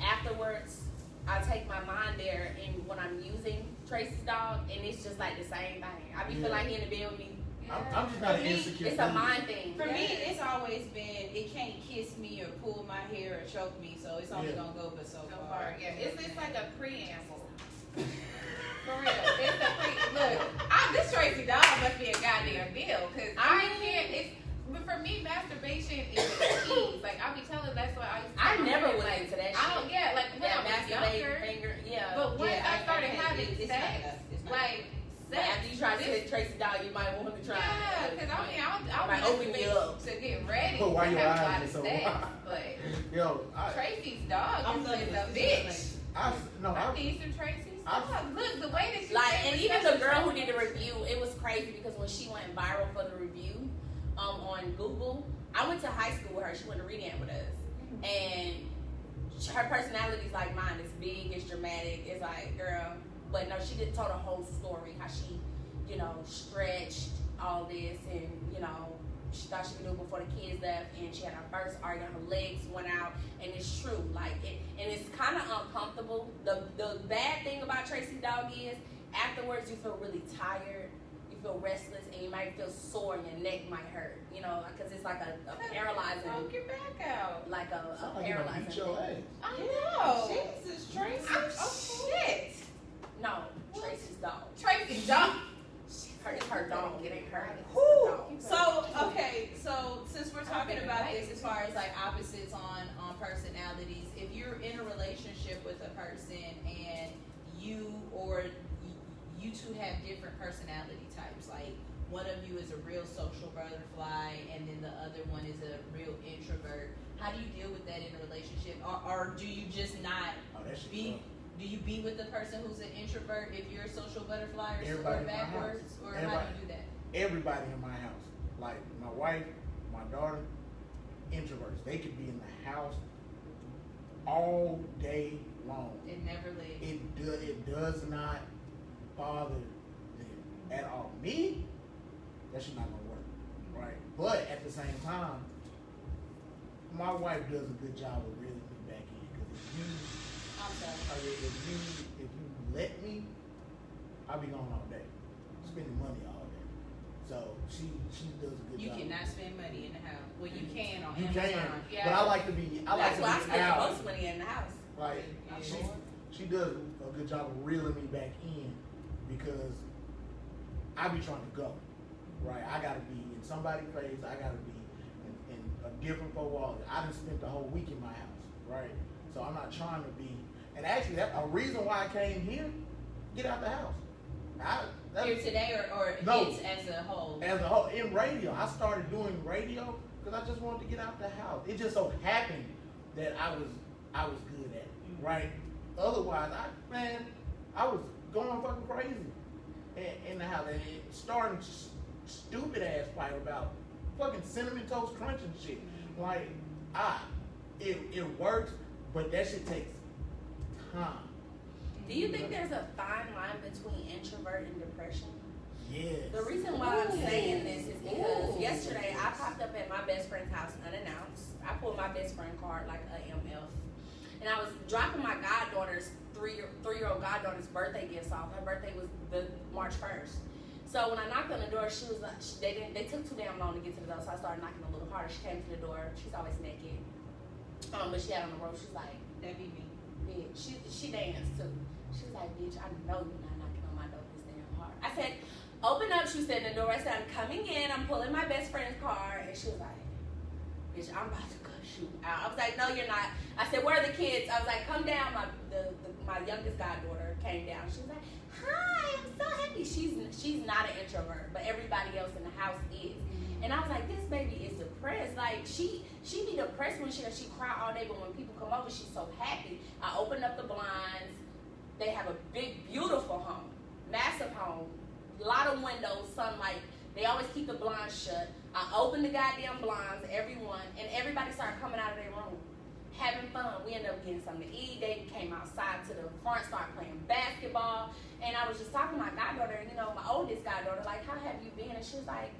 afterwards, I take my mind there, and when I'm using Tracy's dog, and it's just like the same thing. I be feel like he in the bed with me. I'm just not For an me, insecure. It's a dude. mind thing. For me, it's always been it can't kiss me or pull my hair or choke me, so it's only gonna go but so So far. far, yeah. It's like a preamble. For real. It's a look, this Tracy dog must be a goddamn deal. Cause I can't but for me masturbation is key. Like I be telling that's why I never was went into that shit. I don't like when I That was masturbating younger. finger, yeah. But once Yeah, I started can't. having It's sex, it's not like But sex. after you try to hit Tracy dog, you might want to try. Yeah, because I mean, I'll Might be open you up. to get ready But why to your have a eyes lot are of so sex. wide? But Yo, Tracy's dog I'm is loving a this. bitch. I I need some Tracy's I- dog. Look, the way that she Like, said and it, even that's the girl who Tracy's did the review, it was crazy because when she went viral for the review, on Google, I went to high school with her. She went to Reading with us, and her personality's like mine. It's big, it's dramatic. It's like, girl, but no, she did told a whole story how she, stretched all this, and she thought she could do it before the kids left, and she had her first argument. Her legs went out, and it's true. Like it, and it's kind of uncomfortable. The bad thing about Tracy Dog is afterwards you feel really tired. You feel restless, and you might feel sore, and your neck might hurt. Because it's like a paralyzing, Poke your back out. like a Sound like you gonna paralyzing. beat your thing. ass. I know. Jesus, Tracy. Oh shit. No, Tracy's dog. Tracy's dog. It's her dog. It ain't her. It's Whew. her dog. So okay, so since we're talking about this as far as like opposites on personalities, if you're in a relationship with a person and you two have different personality types, like one of you is a real social butterfly and then the other one is a real introvert, how do you deal with that in a relationship? Or do you just not Oh, that shit be? Do you be with the person who's an introvert if you're a social butterfly or Everybody in my backwards? house. Or how Everybody. do you do that? Everybody in my house, like my wife, my daughter, introverts. They could be in the house all day long. It never leaves. It does not bother them at all. Me, that shit not gonna work, right? But at the same time, my wife does a good job of reeling me back in. Because I'm sorry. if you let me, I'll be gone all day, spending money all day. So she does a good You job. cannot spend money in the house. Well, you can on You Amazon. can, but I like to be. That's why I spend the out. most money in the house. Like she does a good job of reeling me back in because I be trying to go, right? I gotta be in somebody's face. I gotta be in a different four walls. I done spent the whole week in my house, right? So I'm not trying to be. And actually, that a reason why I came here, get out the house. Here today or No. it's as a whole? As a whole, in radio, I started doing radio because I just wanted to get out the house. It just so happened that I was good at it, right? Otherwise, I was going fucking crazy in the house and starting stupid ass fight about fucking cinnamon toast crunch and shit. Like it works, but that shit takes time. Do you think there's a fine line between introvert and depression? Yes. The reason why I'm saying this is because yesterday I popped up at my best friend's house unannounced. I pulled my best friend card like a MF. And I was dropping my goddaughter's three-year-old goddaughter's birthday gifts off. Her birthday was the March 1st. So when I knocked on the door, she was like, they took too damn long to get to the door, so I started knocking a little harder. She came to the door. She's always naked. But she had on a robe. She was like, That'd be me. bitch. She danced too. She was like, bitch, I know you're not knocking on my door this damn hard. I said, open up. She was in the door. I said, I'm coming in. I'm pulling my best friend's car. And she was like, bitch, I'm about to go shoot out. I was like, no, you're not. I said, where are the kids? I was like, come down. My youngest goddaughter came down. She was like, hi, I'm so happy. She's not an introvert, but everybody else in the house is. And I was like, this baby is depressed. Like, she be depressed when she cry all day, but when people come over, she's so happy. I opened up the blinds. They have a big, beautiful home, massive home, a lot of windows, sunlight. They always keep the blinds shut. I opened the goddamn blinds, everyone, and everybody started coming out of their room, having fun. We ended up getting something to eat. They came outside to the front, started playing basketball. And I was just talking to my goddaughter, you know, my oldest goddaughter, like, how have you been? And she was like,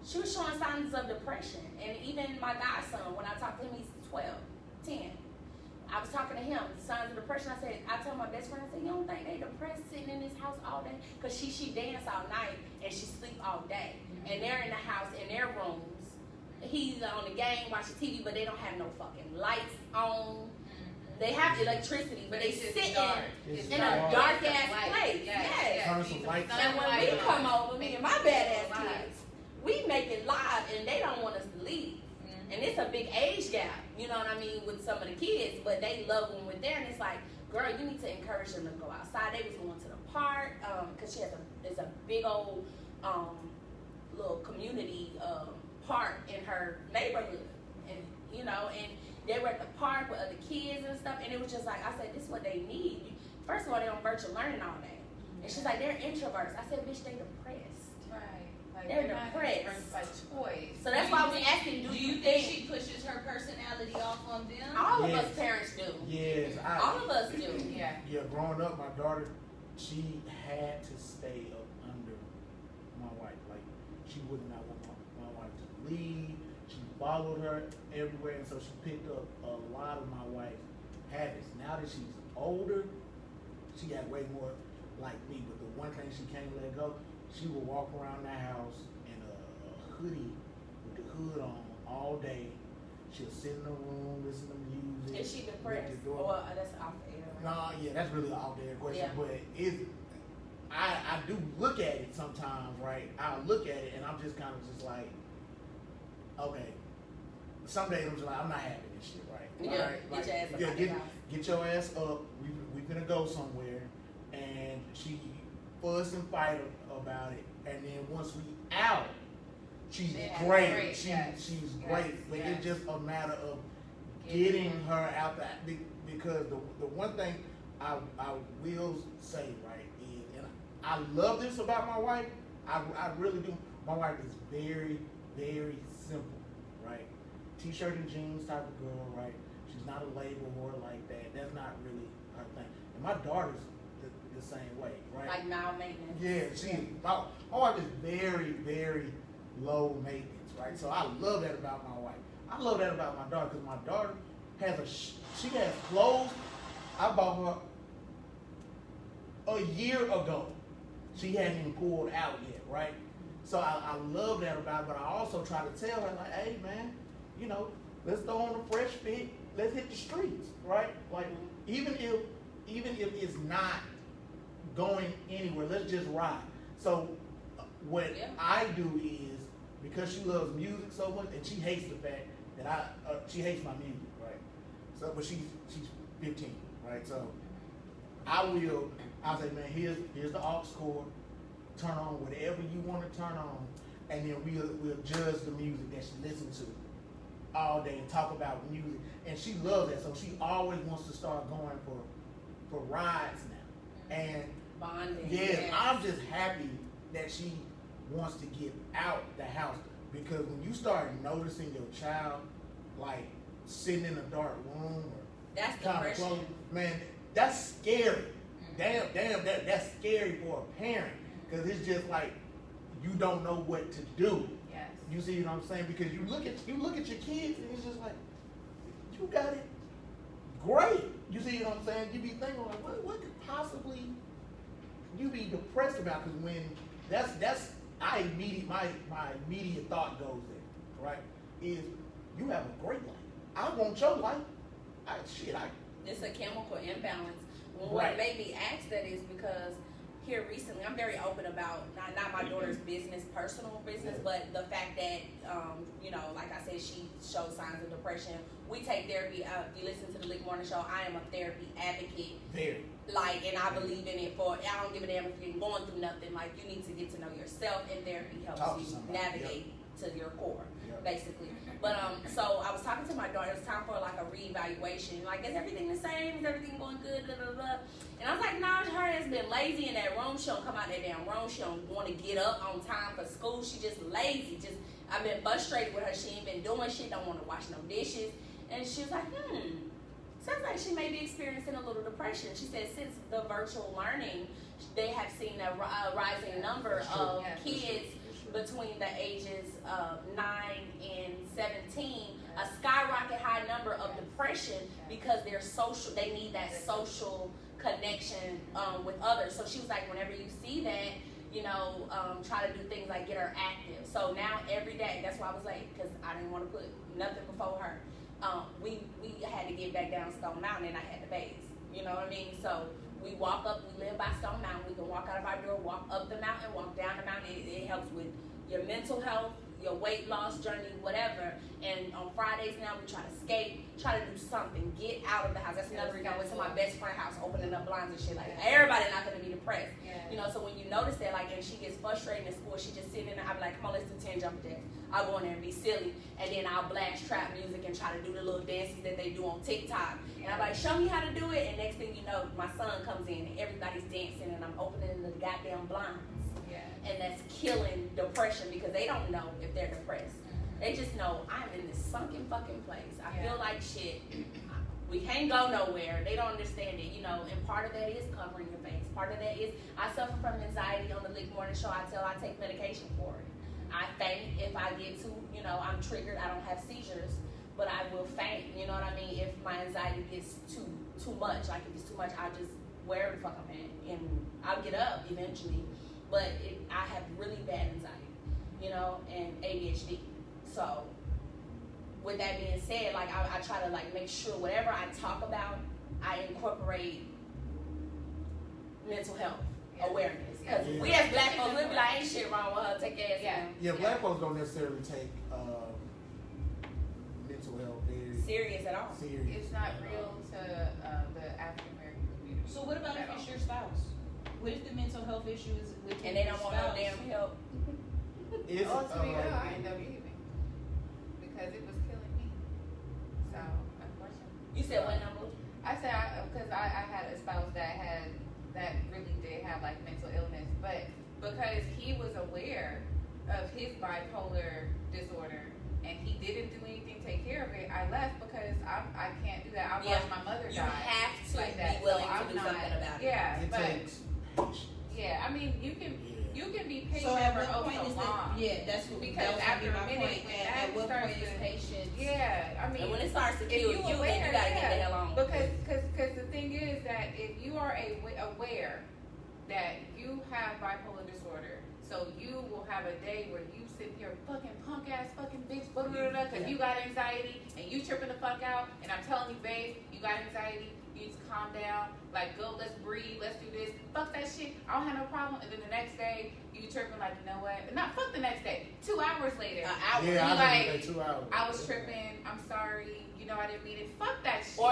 she was showing signs of depression. And even my godson, when I talked to him, he's 12, 10. I was talking to him, signs of depression. I told my best friend, I said, you don't think they depressed sitting in this house all day? Because she dance all night and she sleep all day. And they're in the house, in their rooms. He's on the game, watching TV, but they don't have no fucking lights on. They have electricity, but they sit in a dark ass place. Yes. Turn some lights on. And when we come over, me and my badass kids, we make it live and they don't want us to leave. And it's a big age gap, you know what I mean, with some of the kids, but they love when we're there. And it's like, girl, you need to encourage them to go outside. They was going to the park, because there's a big old little community park in her neighborhood. And, you know, and they were at the park with other kids and stuff. And it was just like, I said, this is what they need. First of all, they're on virtual learning all day. And she's like, they're introverts. I said, bitch, they depressed. Right. Like, They're not depressed. By choice. So that's why I was asking, Do you think she pushes her personality off on them? all of Yes. us parents do. Yes, All of us do. Yeah. Yeah, growing up, my daughter, she had to stay up under my wife. Like, she would not want my wife to leave. She followed her everywhere, and so she picked up a lot of my wife's habits. Now that she's older, she got way more like me. But the one thing she can't let go, she will walk around the house in a hoodie with the hood on all day. She'll sit in the room, listen to music. Is she depressed? with the door- Or that's off the air. No, yeah, that's really an out there question. Yeah. But I do look at it sometimes, right? I'll look at it and I'm just kind of just like, okay. Some days I'm just like, I'm not having this shit, right? Yeah, Right? get your ass up yeah, out the get, house. get your ass up. We gonna go somewhere, and she fuss and fight about it, and then once we out, she's Yeah, great. great, She's yes, great, yes, but yes. it's just a matter of getting her out that because the one thing I will say, right, is, and I love this about my wife. I really do. My wife is very, very simple, right? T-shirt and jeans type of girl, right? She's not a label whore like that. That's not really her thing. And my daughter's the same way, right? Like mild maintenance. Yeah, my wife is very, very low maintenance, right? So I love that about my wife. I love that about my daughter because my daughter has she has clothes I bought her a year ago. She hadn't even pulled out yet, right? So I love that about it, but I also try to tell her, like, hey, man, you know, let's throw on a fresh fit. Let's hit the streets, right? Like, even if it's not going anywhere, let's just ride. So what I do is, because she loves music so much, and she hates the fact that she hates my music, right? So, but she's 15, right? So I'll say, man, here's the aux cord. Turn on whatever you want to turn on, and then we'll judge the music that she listens to all day and talk about music. And she loves that, so she always wants to start going for rides now. And Bonding. yeah, I'm just happy that she wants to get out the house, because when you start noticing your child like sitting in a dark room or That's kind of depression. close. Man, that's scary. Damn, that's scary for a parent because it's just like you don't know what to do. Yes. You see what I'm saying? Because you look at your kids and it's just like you got it great. You see what I'm saying? You be thinking like, what could possibly you be depressed about? Because when that's my immediate thought goes there, right? Is you have a great life. I want your life. It's a chemical imbalance. Well, Right. what made me ask that is because here recently, I'm very open about not my daughter's business, personal business, Yeah. but the fact that like I said, she shows signs of depression. We take therapy. If you listen to the Lick Morning Show, I am a therapy advocate. Very. Like, and I believe in it I don't give a damn if you're going through nothing. Like, you need to get to know yourself, and therapy helps Talk to you somebody, navigate to your core, Yep. basically. But so I was talking to my daughter. It's time for like a reevaluation. Like, is everything the same? Is everything going good? Blah, blah, blah. And I was like, nah, her has been lazy in that room. She don't come out that damn room. She don't want to get up on time for school. She just lazy. I've been frustrated with her. She ain't been doing shit. Don't want to wash no dishes. And she was like, sounds like she may be experiencing a little depression. She said since the virtual learning, they have seen a rising number of kids between the ages of 9 and 17, a skyrocket high number of depression because they need that social connection with others. So she was like, whenever you see that, try to do things like get her active. So now every day, that's why I was late, because I didn't want to put nothing before her. We had to get back down Stone Mountain, and I had to bathe. You know what I mean? So we live by Stone Mountain. We can walk out of our door, walk up the mountain, walk down the mountain. It helps with your mental health, your weight loss journey, whatever. And on Fridays now, we try to skate, try to do something, get out of the house. That's another reason I went to my best friend's house, opening up blinds and shit. Like, everybody not gonna be depressed. So when you notice that, like, and she gets frustrated in school, she just sitting in there, I'll be like, come on, let's do 10 jumping jacks. I'll go in there and be silly, and then I'll blast trap music and try to do the little dances that they do on TikTok. And I'm like, show me how to do it, and next thing you know, my son comes in and everybody's dancing, and I'm opening the goddamn blinds. And that's killing depression because they don't know if they're depressed. They just know I'm in this sunken fucking place. I feel like shit. We can't go nowhere. They don't understand it, and part of that is covering your face. Part of that is I suffer from anxiety on the Lick Morning Show. I take medication for it. I faint if I get too, I'm triggered. I don't have seizures, but I will faint, you know what I mean? If my anxiety gets too much, like if it's too much, I'll just wear the fuck I'm at and I'll get up eventually. But I have really bad anxiety, and ADHD. So with that being said, like I try to like make sure whatever I talk about, I incorporate mental health awareness. Because we as black folks, we be like, ain't shit wrong with her, take your ass down. Yeah, black folks don't necessarily take mental health very serious at all. serious. It's not real to the African American community. So what about if it's your spouse? What if the mental health issue is with And they don't your want no spouse? damn help. It's, To be real, I ended up leaving because it was killing me. So, unfortunately. You said what number? I said because I had a spouse that really did have like mental illness, but because he was aware of his bipolar disorder and he didn't do anything to take care of it, I left because I can't do that. I watched my mother die. You have to like that. be willing So to do something about it. Yeah, it but takes patience. yeah, I mean you can be patient So at for what point is long. that's what Because that was after gonna a be my minute, point. when At that what starts point is to- patience? Yeah, I mean, And when it starts to if kill you you, then you gotta get the hell on. Because the thing is that if you are aware that you have bipolar disorder, so you will have a day where you sit here fucking punk ass fucking bitch, because you got anxiety and you tripping the fuck out, and I'm telling you, babe, you got anxiety, you need to calm down, like go, let's breathe, let's do this, fuck that shit, I don't have no problem, and then the next day, you tripping like, you know what, not fuck the next day, 2 hours later, Yeah, you I like, think 2 hours. I was tripping, I'm sorry, I didn't mean it, fuck that shit. Or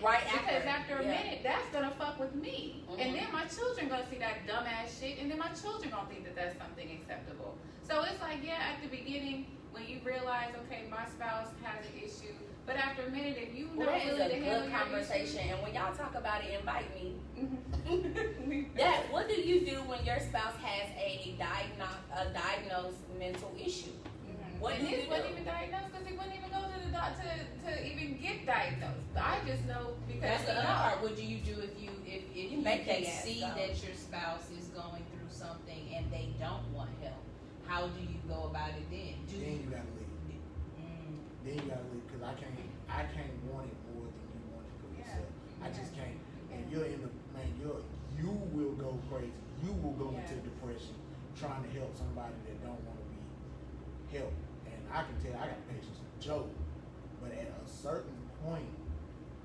right after. Because after a minute, that's gonna fuck with me, and then my children gonna see that dumbass shit, and then my children gonna think that that's something acceptable. So it's like, yeah, at the beginning, when you realize, okay, my spouse has an issue, but after a minute, if you know That is really a the hell good your conversation, and when y'all talk about it, invite me. issue- What do you do when your spouse has a diagnosed mental issue? Mhm. What do you His wasn't do? even diagnosed because he wouldn't even go to the doctor to even get diagnosed. I just know because That's the he other know. part. What do you do if you You make can that ass see go. that your spouse is going through something and they don't want help? How do you go about it then? Then you gotta leave. Mm. Then you gotta leave, cause I can't want it more than you want it for yourself. I just can't. And you'll end up, man, you will go crazy. You will go into depression trying to help somebody that don't want to be helped. And I can tell I got patience with Joe, but at a certain point,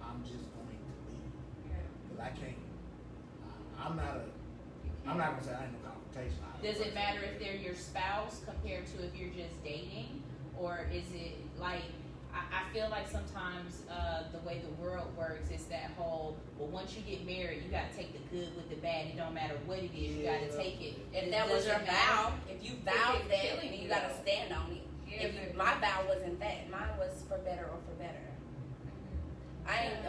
I'm just going to leave. Cause I can't. I'm not gonna say I ain't no confrontation. Does it matter if they're your spouse compared to if you're just dating? Or is it like, I feel like sometimes the way the world works is that whole, well, once you get married, you gotta take the good with the bad. It don't matter what it is, you gotta take it. If that was your vow, if you vowed it's that, killing then you you, gotta though. stand on it. Yeah, If but- my vow wasn't that, mine was for better or for better.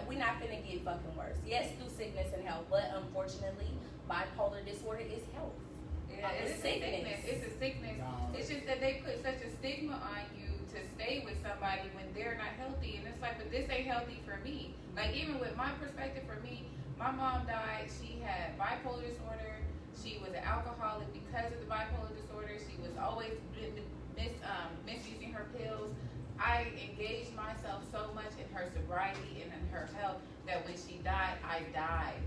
We not finna get fucking worse. Yes, through sickness and health, but unfortunately, bipolar disorder is health. Yeah, It's it's a sickness. sickness. It's a sickness. No. It's just that they put such a stigma on you to stay with somebody when they're not healthy, and it's like, but this ain't healthy for me. Like even with my perspective, for me, my mom died. She had bipolar disorder. She was an alcoholic because of the bipolar disorder. She was always misusing her pills. I engaged myself so much in her sobriety and in her health that when she died, I died.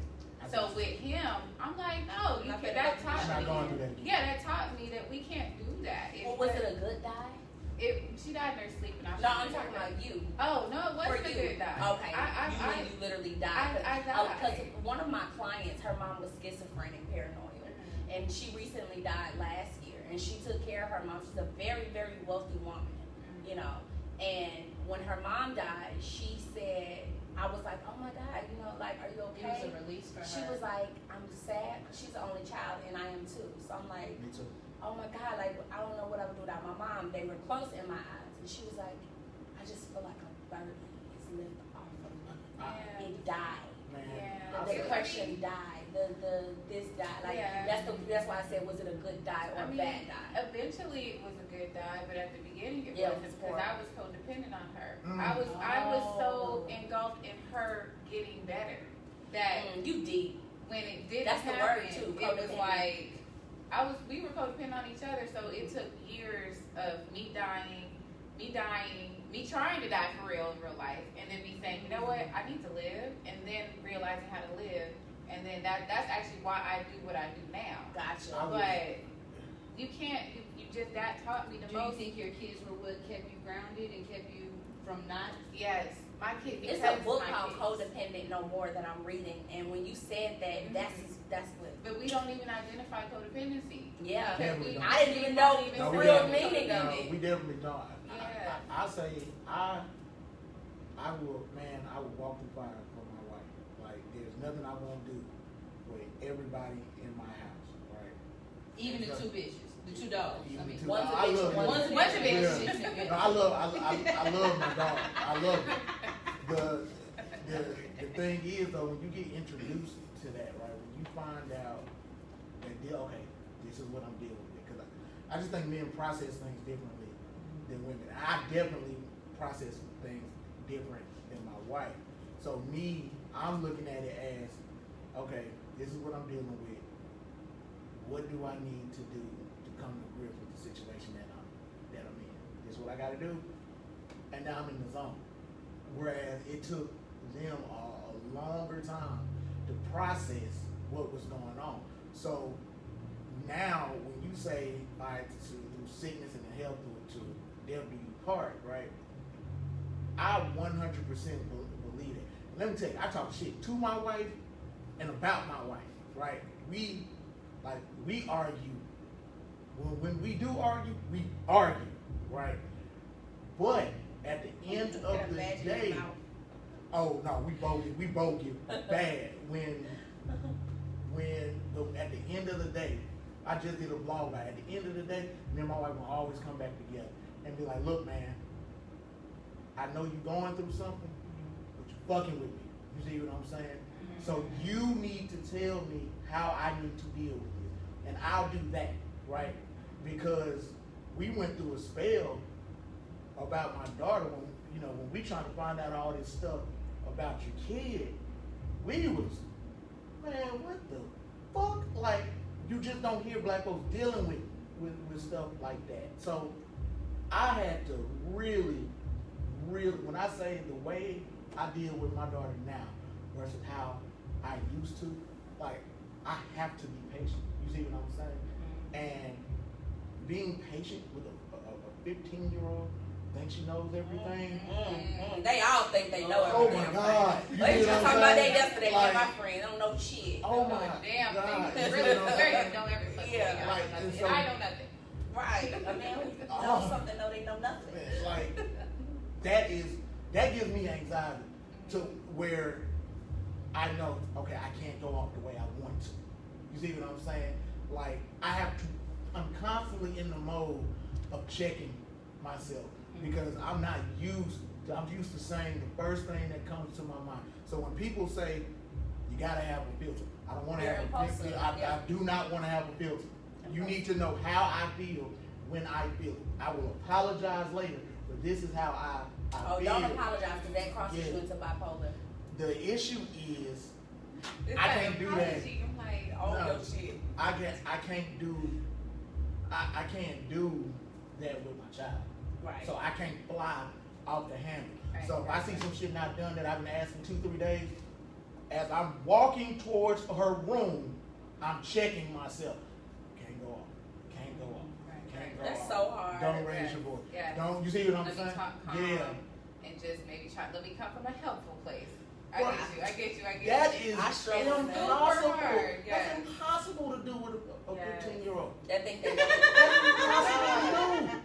So with him, I'm like, no, you Not can, gonna that go taught I'm not me. going through that again. Yeah, that taught me that we can't do that. Well, was it a good die? She died in her sleep, and I. No, I'm talking about you. Oh no, it For wasn't a you. good die. Okay. I you literally died. I died. Because one of my clients, her mom was schizophrenic, paranoid, and she recently died last year. And she took care of her mom. She's a very, very wealthy woman, you know. And when her mom died, she said, I was like, oh my God, you know, like, are you It was okay? a release for her. She was like, I'm sad because she's the only child, and I am too. So I'm like, Me too. oh my God, like, I don't know what I would do without my mom. They were close in my eyes. And she was like, I just feel like a burden is lifted off of me. Yeah. It died. Man, Yeah. I The said- depression died. This died. Like, Yeah. that's why I said, was it a good die or I mean, a bad die? eventually it was a good die, but at the beginning it Yeah, it wasn't was because poor. I was codependent on her. Mm. I was so Oh. engulfed in her getting better that You deep. when it didn't That's the happen, word, too, it was codependent. like we were codependent on each other. So it took years of me dying, me trying to die for real in real life, and then me saying, you know what, I need to live, and then realizing how to live, and then that's actually why I do what I do now. Gotcha. I would- But you can't. You just that taught me the Do you most. think your kids were what kept you grounded and kept you from not? Yes, my kid. It's because a book my called kids. Codependent No More that I'm reading, and when you said that, Mhm. that's what. But we don't even identify codependency. Yeah. Because Yeah, we don't. I didn't even know even No, the we real don't. meaning of No, it. we definitely don't. Yeah. I say I would walk through fire for my wife. Like there's nothing I won't do with everybody in my house, right? Even the two bitches, the two dogs. I Even mean, two one's a dogs. I bitch, love my- one's a One's a bitch. Yeah. No, I love my dog. I love it. The thing is though, when you get introduced to that, right? When you find out that okay, this is what I'm dealing with, because I just think men process things differently than women. I definitely process things different than my wife. So me, I'm looking at it as, okay, this is what I'm dealing with. What do I need to do to come to grips with the situation that I'm in? This is what I got to do, and now I'm in the zone. Whereas it took them a longer time to process what was going on. So now, when you say, all right, through sickness and health to death do you part, right? I 100% believe it. Let me tell you, I talk shit to my wife and about my wife, right? We argue. When we do argue, we argue, right? But at the end of the day, oh no, we both get bad at the end of the day. I just did a blog by at the end of the day, me and my wife will always come back together and be like, look man, I know you're going through something, but you're fucking with me. You see what I'm saying? So you need to tell me how I need to deal with this. And I'll do that, right? Because we went through a spell about my daughter, when we trying to find out all this stuff about your kid, we was, man, what the fuck? Like, you just don't hear black folks dealing with stuff like that. So I had to really, when I say the way I deal with my daughter now versus how I used to, like, I have to be patient. You see what I'm saying? And being patient with a 15-year-old, think she knows everything. They all think they know Oh everything. my God. You They see was what just I'm talking about that saying? yesterday with Like, my friend. They don't know shit. oh Don't know my a damn God. thing. You see Really, what I'm very saying? know everything. Yeah, I like, know and nothing. so- And I know nothing. Right. A man who Oh. knows something, know they know nothing. Man, like, that gives me anxiety to where I know, okay, I can't go off the way I want to. You see what I'm saying? Like, I'm constantly in the mode of checking myself because I'm used to saying the first thing that comes to my mind. So when people say, you gotta have a filter, I don't wanna You're have a impulsive, filter. yeah. I do not wanna have a filter. You need to know how I feel when I feel it. I will apologize later, but this is how I Oh, feel. don't apologize because that crosses Yeah. you into bipolar. The issue is, It's I like can't do that. apology. I'm like, Oh, No. no shit. I can't do that with my child. Right. So I can't fly off the handle. Right, So if I right, see right. some shit not done that I've been asking 2-3 days, as I'm walking towards her room, I'm checking myself. Can't go off. Can't go off. Right, Can't go That's off. so hard. Don't raise Yeah. your voice. Yeah. Don't, you see what I'm Let me saying? talk calm Yeah. and just maybe let me come from a helpful place. Well, I get you. That is I struggle with that. impossible. Super hard, yeah. That's impossible to do with a Yes. 15-year-old. That think they know. That's impossible to do.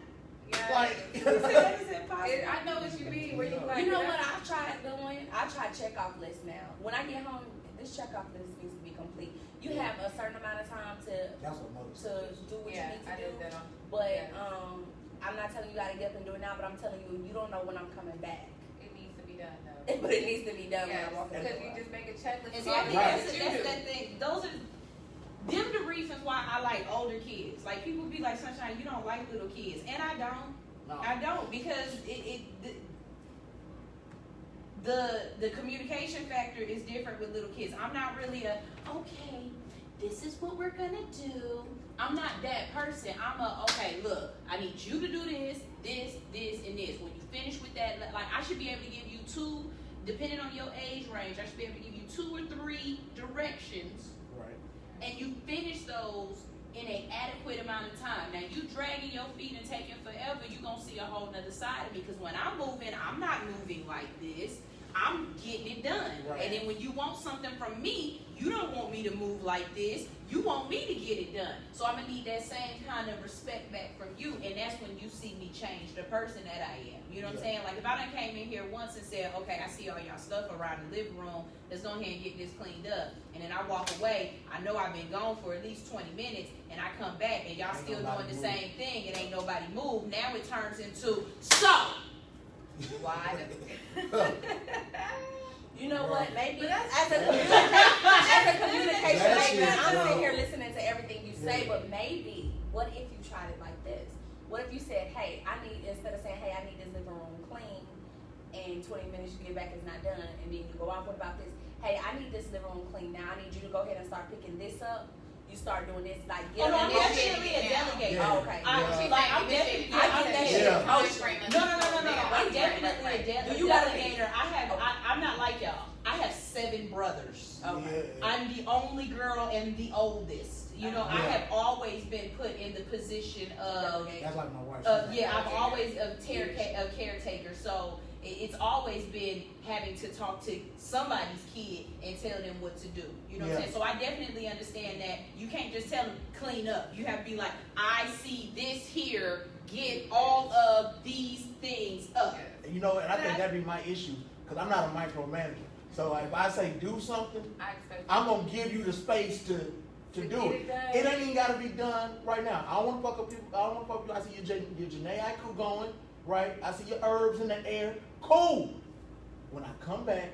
Yeah. Like, That is impossible. I know what you mean. Where you like, You know what I've tried doing? I try check-off lists now. When I get home, this check-off list needs to be complete. You have a certain amount of time that's what mother said. to do what Yeah, you need to I do. did that on. But Yeah. I'm not telling you gotta get up and do it now, but I'm telling you, you don't know when I'm coming back. It needs to be done though. But it needs to be done when Yes, I walk in the because door. you just make a checklist. And of see, I all think the Right. that's things you do. that thing. Those are the reasons why I like older kids. Like people be like, Sunshine, you don't like little kids, and I don't. No. I don't because the communication factor is different with little kids. I'm not really okay, this is what we're gonna do. I'm not that person. I'm okay, look, I need you to do this, and this. When you finish with that, like I should be able to give you 2, depending on your age range, I should be able to give you 2 or 3 directions, Right. and you finish those in an adequate amount of time. Now you dragging your feet and taking forever, you're gonna see a whole nother side of me. Because when I'm moving, I'm not moving like this. I'm getting it done. Right. And then when you want something from me, you don't want me to move like this. You want me to get it done. So I'm gonna need that same kind of respect back from you. And that's when you see me change the person that I am. You know what I'm saying? Like if I done came in here once and said, okay, I see all y'all stuff around the living room, let's go ahead and get this cleaned up. And then I walk away, I know I've been gone for at least 20 minutes, and I come back and y'all Ain't still nobody doing the moved. same thing, and ain't nobody moved. Now it turns into, so, Why? You know what? Maybe But that's- as a communication That maker, shit, I'm bro. sitting here listening to everything you say. Yeah. But maybe, what if you tried it like this? What if you said, "Hey, I need," instead of saying, "Hey, I need this living room clean," and 20 minutes you get back it's not done, and then you go out. What about this? Hey, I need this living room clean now. I need you to go ahead and start picking this up. You start doing this, like oh get no, on I'm this definitely a shit. delegator. Yeah. Oh, okay. Yeah. I'm definitely, I get that shit. Yeah. No, I'm definitely a Do you gotta delegator. I'm not like y'all. I have 7 brothers. Okay. Yeah. I'm the only girl and the oldest. You know, I Yeah. have always been put in the position of, That's like my wife. yeah, I've always a caretaker. So it's always been having to talk to somebody's kid and tell them what to do. You know what I'm Yeah. saying? So I definitely understand that you can't just tell them clean up. You have to be like, I see this here. Get all of these things up. You know, and I think that'd be my issue because I'm not a micromanager. So if I say do something, I expect I'm gonna give you the space to do get it. it done. It ain't even gotta be done right now. I don't wanna fuck up people. I don't wanna fuck you. I see your Janae Iku going, right? I see your herbs in the air. Cool. When I come back,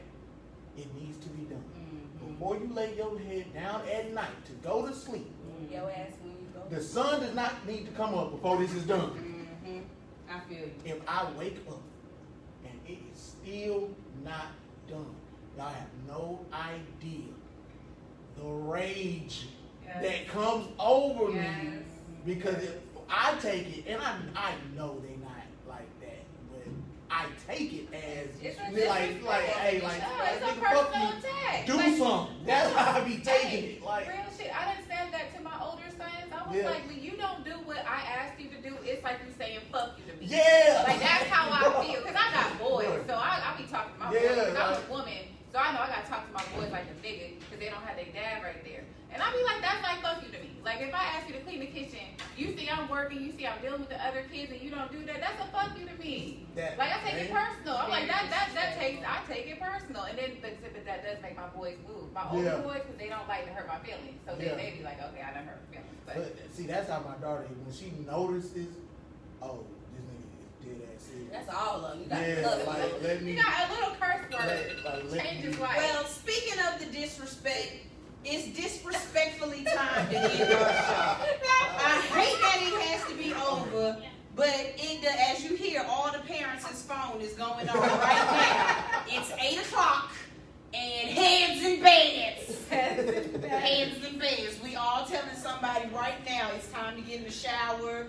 it needs to be done. Before you lay your head down at night to go to sleep, Your ass when you go. the sun does not need to come up before this is done. Mm-hmm. I feel you. If I wake up and it is still not done, y'all have no idea the rage Yes. that comes over me Yes. because if I take it, and I know they not like that, but I take it as It's a like disrespect. hey, like No, it's a nigga, fuck personal you. attack. Do Like, something. That's how I be taking hey, it. Like real shit. I done said that to my older sons. I was Yeah. like, when you don't do what I asked you to do, it's like you saying fuck you to me. yeah, Like that's how I feel. Cause I got boys, Right. so I be talking to my Yeah, boys. Cause I'm like- a woman, so I know I gotta talk to my boys like a nigga, cause they don't have their dad right there. And I be like, that's like fuck you to me. Like if I ask you to clean the kitchen, you see I'm working, you see I'm dealing with the other kids, and you don't do that. That's a fuck you to me. that, Like I take it man. personal. I'm like I take it personal, and then but that does make my boys move. My older Yeah. boys, because they don't like to hurt my feelings, so Yeah. then they be like, okay, I done hurt her feelings. But But see, that's how my daughter is. When she notices, oh, this nigga is dead ass serious. That's all of them. You got Yeah, to love it. like let me you got a little curse word let changes me- life. Well, speaking of the disrespect, it's disrespectfully time to end our show. I hate that it has to be over, but as you hear, all the parents' phone is going on right now. It's 8 o'clock, and heads in beds. Heads in beds. We all telling somebody right now it's time to get in the shower.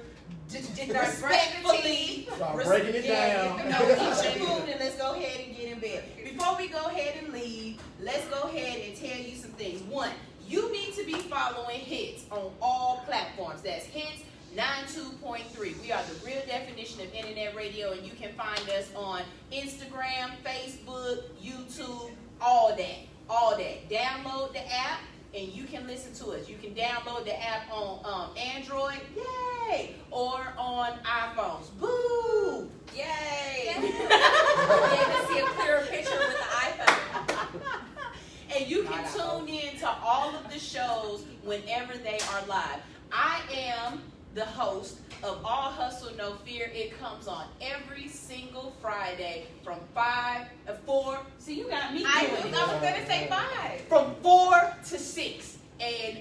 Respectfully. Start breaking it down. No, eat your food and let's go ahead and get in bed. Before we go ahead and leave, let's go ahead and tell you some things. One, you need to be following Hits on all platforms. That's Hits 92.3. We are the real definition of internet radio, and you can find us on Instagram, Facebook, YouTube, all that. All that. Download the app and you can listen to us. You can download the app on Android, yay, or on iPhones, boo, yay. Yeah, to see a clearer picture with the iPhone. And you can tune in to all of the shows whenever they are live. I am the host of All Hustle No Fear. It comes on every single Friday from 4. See, you got me doing I it. was gonna say 5. From 4 to 6. And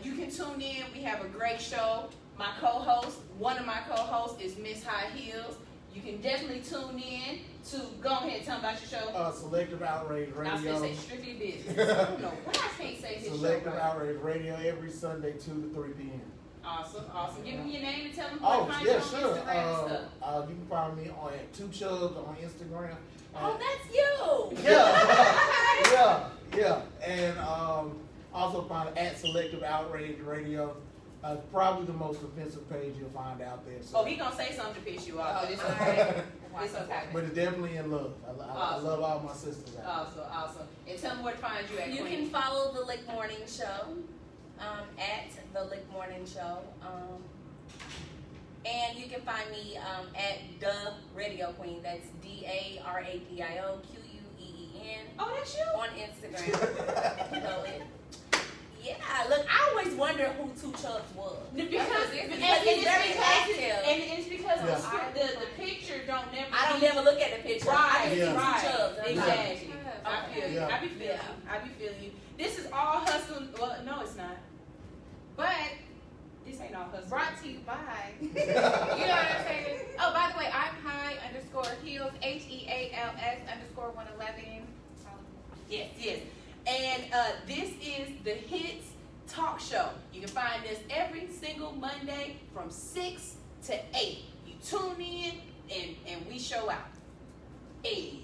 you can tune in. We have a great show. My co-host, one of my co-hosts is Miss High Heels. You can definitely tune in to, go ahead and tell them about your show. Selective Outrage I was going to Radio. say Strictly Business. I don't know why I can't say his show Selective right. Outrage Radio every Sunday 2 to 3 p.m. Awesome, awesome. Give me your name and tell them Oh, what find yeah, you on sure. Instagram and stuff. You can find me on at 2 Chubbs on Instagram. Oh, that's you. Yeah, yeah. And also find at Selective Outrage Radio. Probably the most offensive page you'll find out there. So. Oh, he gonna say something to piss you off, but it's Oh, okay. It's okay. But it's definitely in love. I Awesome. love all my sisters out Awesome, awesome. And tell them where to find you at, You Queen. can follow the Lick Morning Show at the Lick Morning Show. And you can find me at The Radio Queen. That's DARADIO QUEEN Oh, that's you? on Instagram. You know it. Yeah, look, I always wonder who Two Chubbs was. Because it's very active. And it's because Yeah. the picture don't never. I don't be- never look at the picture. I Right, just see Yeah. right. Two Chubbs. I'm like, Exactly. I feel you. Yeah. I be feeling you. I be feeling you. This is all hustle. Well, no, it's not. But This ain't all hustle. brought to you by, you know what I'm saying? Oh, by the way, I'm high_heels, HEALS_111. Yes, yes. And this is the Hits Talk Show. You can find us every single Monday from 6 to 8. You tune in and we show out. Hey.